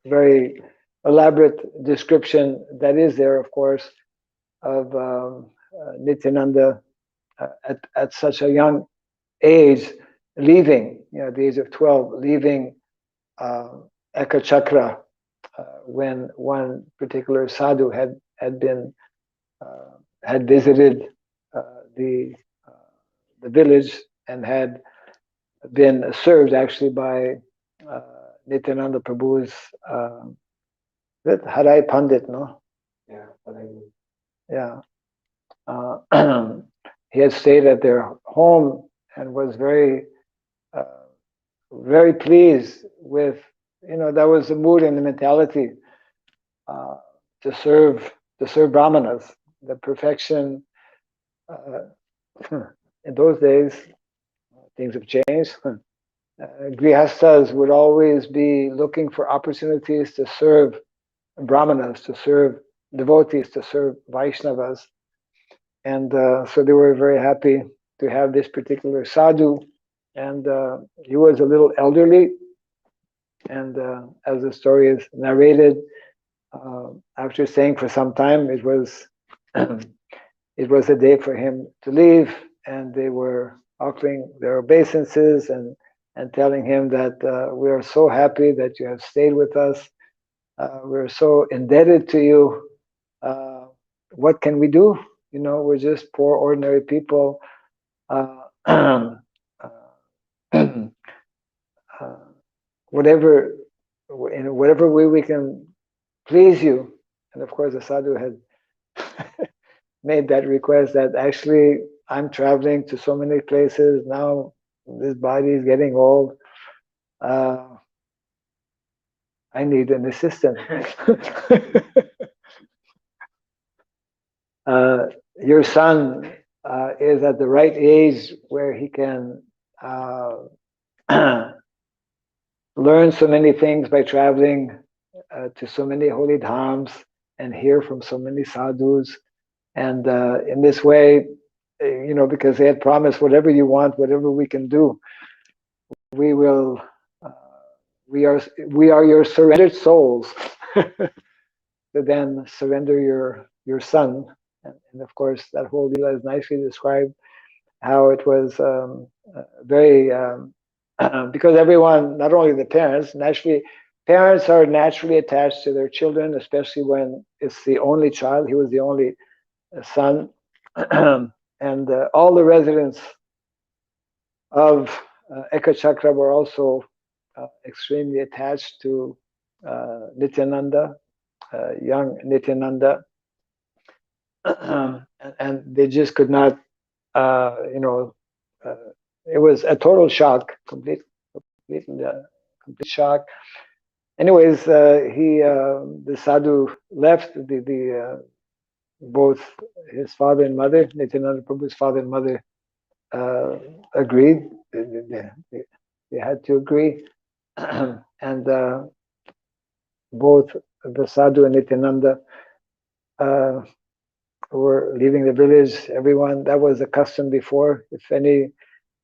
very elaborate description that is there, of course, of Nityananda at such a young age, leaving, at the age of 12, leaving Ekachakra when one particular sadhu had visited the village and had been served actually by Nityananda Prabhu's Harai Pandit, no? Yeah. Yeah. He had stayed at their home and was very very pleased with, that was the mood and the mentality uh, to serve brahmanas, the perfection. Uh, in those days, things have changed. Grihastas would always be looking for opportunities to serve brahmanas, to serve devotees, to serve Vaishnavas. And so they were very happy to have this particular sadhu. And he was a little elderly. And as the story is narrated, after staying for some time, it was it was a day for him to leave, and they were offering their obeisances and telling him that we are so happy that you have stayed with us. We're so indebted to you. Uh, what can we do? We're just poor, ordinary people. Uh, uh, whatever, in whatever way we can please you. And of course, the sadhu had made that request that actually I'm traveling to so many places now. This body is getting old. I need an assistant. Your son is at the right age where he can learn so many things by traveling to so many holy dhams and hear from so many sadhus. And in this way, because they had promised, whatever you want, whatever we can do, we will. We are your surrendered souls. To then surrender your son, and of course that whole lila is nicely described. How it was very because everyone, not only the parents, parents are naturally attached to their children, especially when it's the only child. He was the only son, and all the residents of Ekachakra were also extremely attached to Nityananda, young Nityananda, and they just could not, it was a total shock, complete shock. Anyways, the sadhu left. Both his father and mother, Nityananda Prabhu's father and mother, agreed. They had to agree, and both the sadhu and Nityananda were leaving the village. Everyone, that was a custom before. If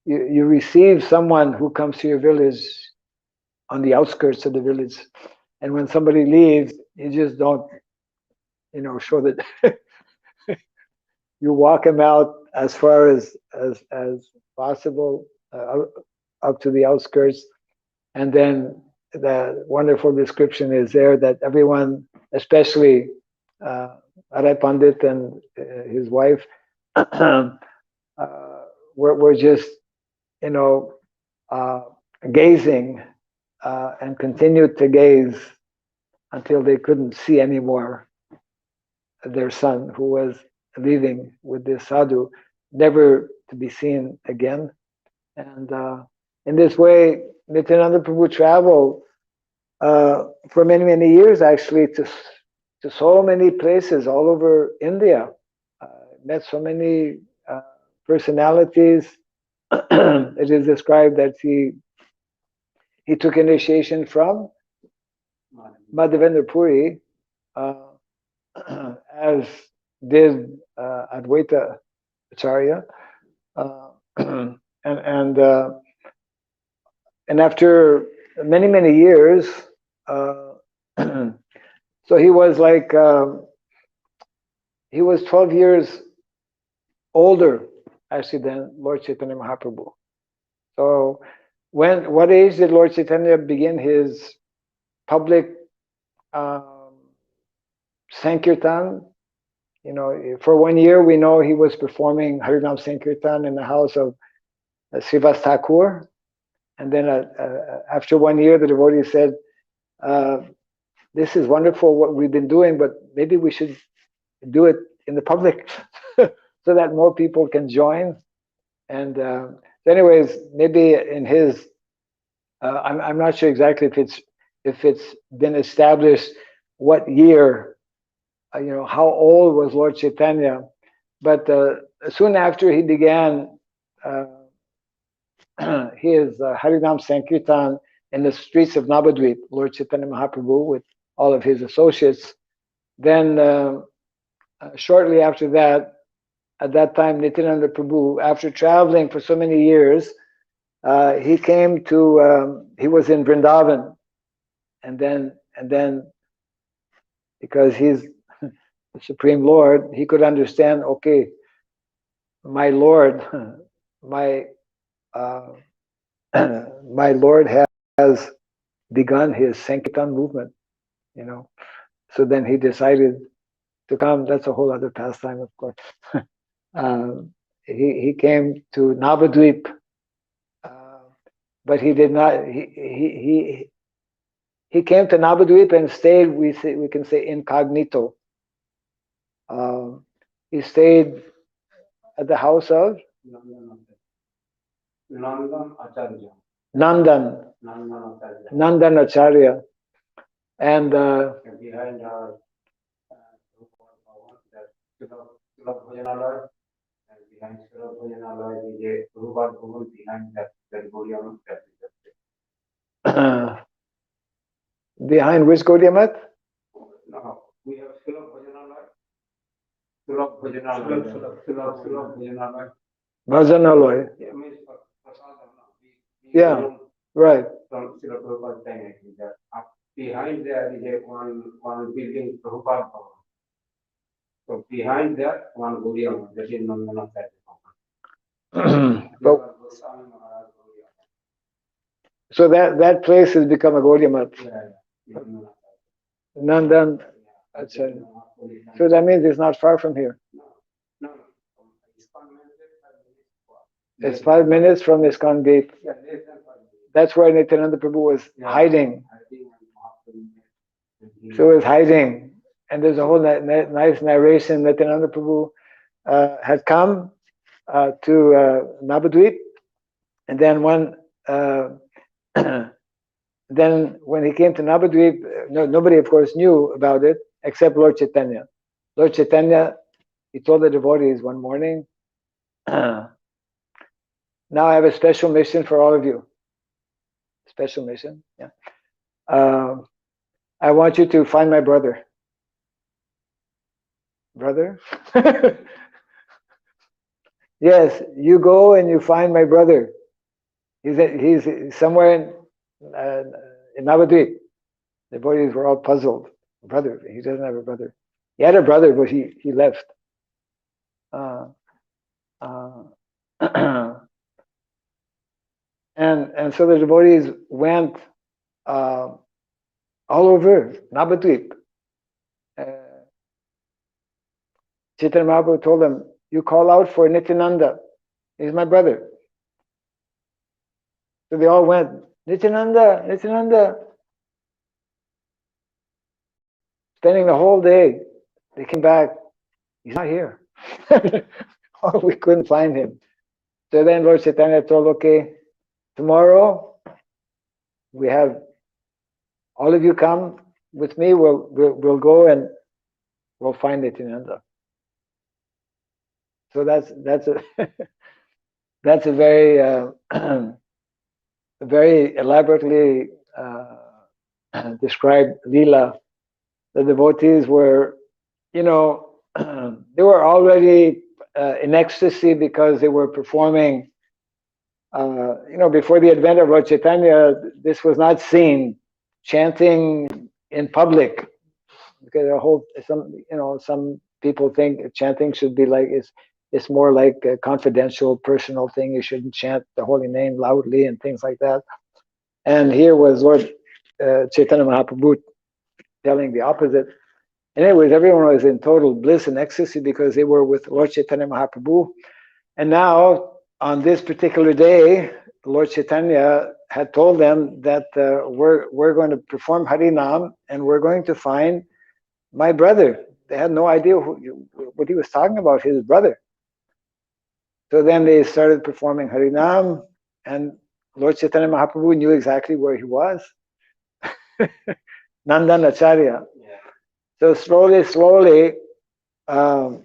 you receive someone who comes to your village on the outskirts of the village, and when somebody leaves, you just don't, show that you walk him out as far as possible, up to the outskirts, and then the wonderful description is there that everyone, especially Arai Pandit and his wife, were just, uh, gazing and continued to gaze until they couldn't see anymore their son, who was leaving with this sadhu, never to be seen again. And in this way, Nityananda Prabhu traveled for many, many years, actually, to so many places all over India. Met so many personalities. It is described that he took initiation from Madhavendra Puri, as did Advaita Acharya, and after many, many years, so he was like he was 12 years older actually than Lord Chaitanya Mahaprabhu. So what age did Lord Chaitanya begin his public Sankirtan? For 1 year we know he was performing Harinam Sankirtan in the house of Srivas Thakur. And then after 1 year, the devotee said, this is wonderful what we've been doing, but maybe we should do it in the public so that more people can join. And anyways, maybe in his I'm not sure exactly if it's been established what year, how old was Lord Chaitanya, but soon after he began uh, his Harinam Sankirtan in the streets of Navadvip, Lord Chaitanya Mahaprabhu with all of his associates. Then shortly after that, at that time, Nityananda Prabhu, after traveling for so many years, he came to, he was in Vrindavan, and then because he's the Supreme Lord, he could understand, okay, my Lord, my uh, my Lord has begun his Sankirtan movement, So then he decided to come. That's a whole other pastime, of course. He came to Navadvip, but he did not. He came to Navadvip and stayed. We can say incognito. He stayed at the house of Nandan Acharya, and behind our and behind behind that Gaudiya behind which Gaudiya Math? No, we have Sulabh Bhajanalaya. Bhajanalaya. Yeah, right. Behind there is one building, Prabhupada Bhavan. So behind that, one Gaudiya Math, that is Nandana So that place has become a Gaudiya Math. Nandan. So that means it's not far from here. No. It's 5 minutes from ISKCON gate. That's where Nityananda Prabhu was hiding. So he was hiding. And there's a whole nice narration. Nityananda Prabhu had come to Navadvip. And then then when he came to Navadvip, nobody, of course, knew about it except Lord Chaitanya. Lord Chaitanya, he told the devotees one morning, now I have a special mission for all of you. Special mission, yeah. I want you to find my brother. Brother? Yes, you go and you find my brother. He's somewhere in Navadvip. The devotees were all puzzled. Brother, he doesn't have a brother. He had a brother, but he left. And so the devotees went all over Navadvip. Chaitanya Mahaprabhu told them, you call out for Nityananda. He's my brother. So they all went, Nityananda, Nityananda. Spending the whole day. They came back. He's not here. Oh, we couldn't find him. So then Lord Chaitanya told, okay, tomorrow we have all of you come with me. We'll go and we'll find Nityananda. So that's a that's a very very elaborately described lila. The devotees were, they were already in ecstasy because they were performing. Before the advent of Lord Chaitanya, this was not seen. Chanting in public, because some people think chanting should be like it's more like a confidential, personal thing. You shouldn't chant the holy name loudly and things like that. And here was Lord Chaitanya Mahaprabhu telling the opposite. Anyways, everyone was in total bliss and ecstasy because they were with Lord Chaitanya Mahaprabhu. And now, on this particular day, Lord Chaitanya had told them that we're going to perform Harinam and we're going to find my brother. They had no idea what he was talking about, his brother. So then they started performing Harinam, and Lord Chaitanya Mahaprabhu knew exactly where he was. Nandanacharya. Yeah. So slowly, um,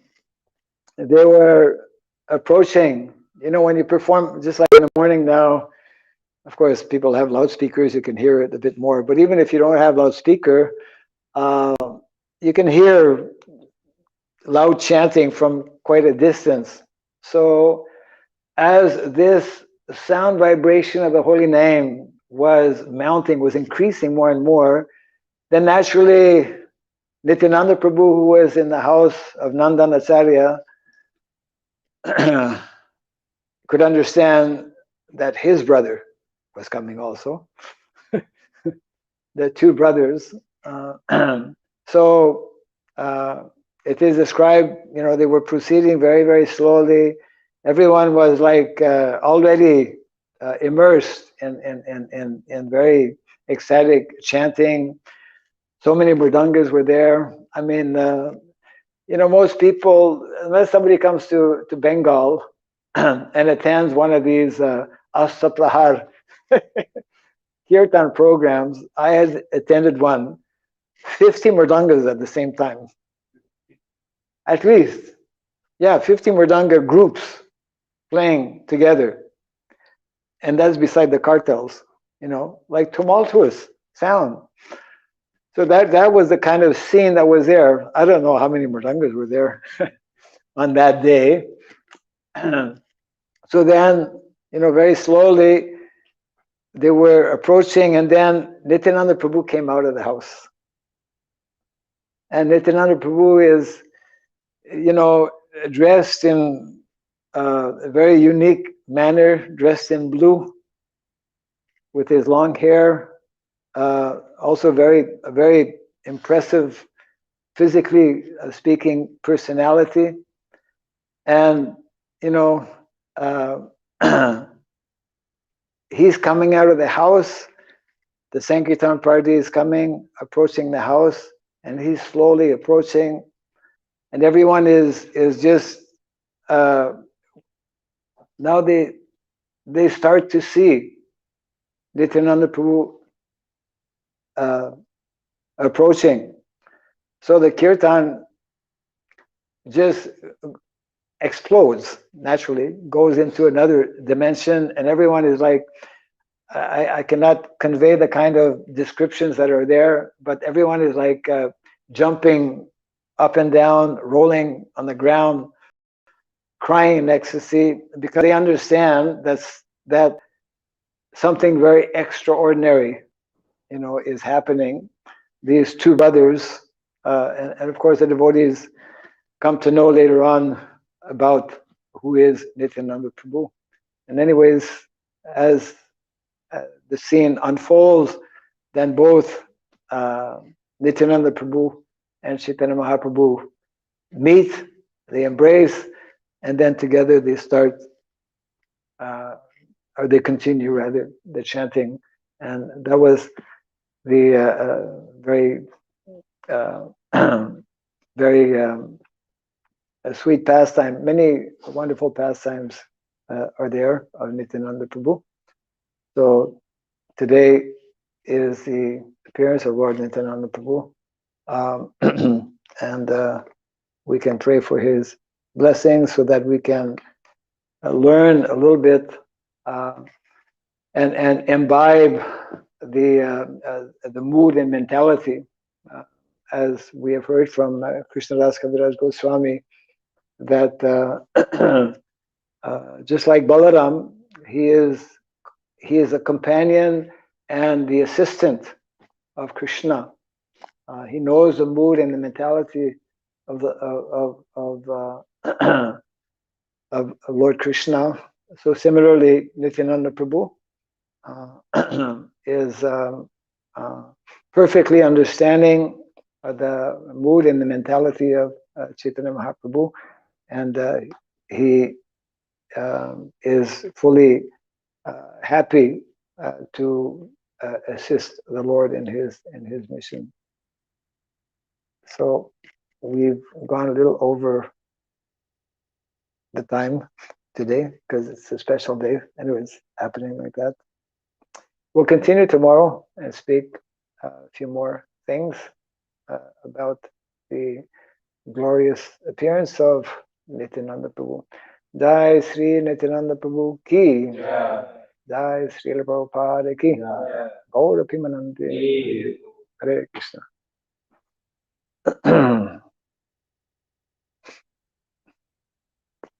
they were approaching. You know, when you perform, just like in the morning now, of course, people have loudspeakers, you can hear it a bit more. But even if you don't have loudspeaker, uh, you can hear loud chanting from quite a distance. So as this sound vibration of the holy name was mounting, was increasing more and more, then naturally Nityananda Prabhu, who was in the house of Nandanacharya, could understand that his brother was coming also. The two brothers. So it is described, you know, they were proceeding very, very slowly. Everyone was like already immersed in very ecstatic chanting. So many mridangas were there. I mean, you know, most people, unless somebody comes to Bengal and attends one of these Astaprahar kirtan programs, I had attended one, 50 mridangas at the same time, at least. Yeah, 50 mridanga groups playing together. And that's beside the cartels, you know, like tumultuous sound. So that was the kind of scene that was there. I don't know how many mridangas were there on that day. So then, you know, very slowly they were approaching, and then Nityananda Prabhu came out of the house. And Nityananda Prabhu is, you know, dressed in a very unique manner, dressed in blue, with his long hair, also a very impressive, physically speaking, personality. And, you know, he's coming out of the house. The Sankirtan party is coming, approaching the house, and he's slowly approaching. And everyone is just, now they start to see Nityananda Prabhu approaching. So the kirtan just explodes naturally, goes into another dimension, and everyone is like, I cannot convey the kind of descriptions that are there, but everyone is like jumping up and down, rolling on the ground, crying in ecstasy, because they understand that something very extraordinary, you know, is happening. These two brothers, and of course the devotees come to know later on about who is Nityananda Prabhu. And anyways, as the scene unfolds, then both Nityananda Prabhu and Chaitanya Mahaprabhu meet, they embrace, and then together they start, or they continue rather, the chanting. And that was the very, very a sweet pastime. Many wonderful pastimes are there of Nityananda Prabhu. So today is the appearance of Lord Nityananda Prabhu, and we can pray for his blessings so that we can learn a little bit and imbibe the mood and mentality, as we have heard from Krishnadas Kaviraj Goswami, that just like Balaram, he is a companion and the assistant of Krishna. He knows the mood and the mentality of of Lord Krishna. So similarly, Nityananda Prabhu is perfectly understanding the mood and the mentality of Chaitanya Mahaprabhu, and he is fully happy to assist the Lord in his mission. So we've gone a little over the time today because it's a special day. Anyway, it's happening like that. We'll continue tomorrow and speak a few more things about the glorious appearance of Nityananda Prabhu. Jai Sri Nityananda Prabhu ki. Jai Sri Prabhupada ki. Gaura Pimanandi. Hare Krishna.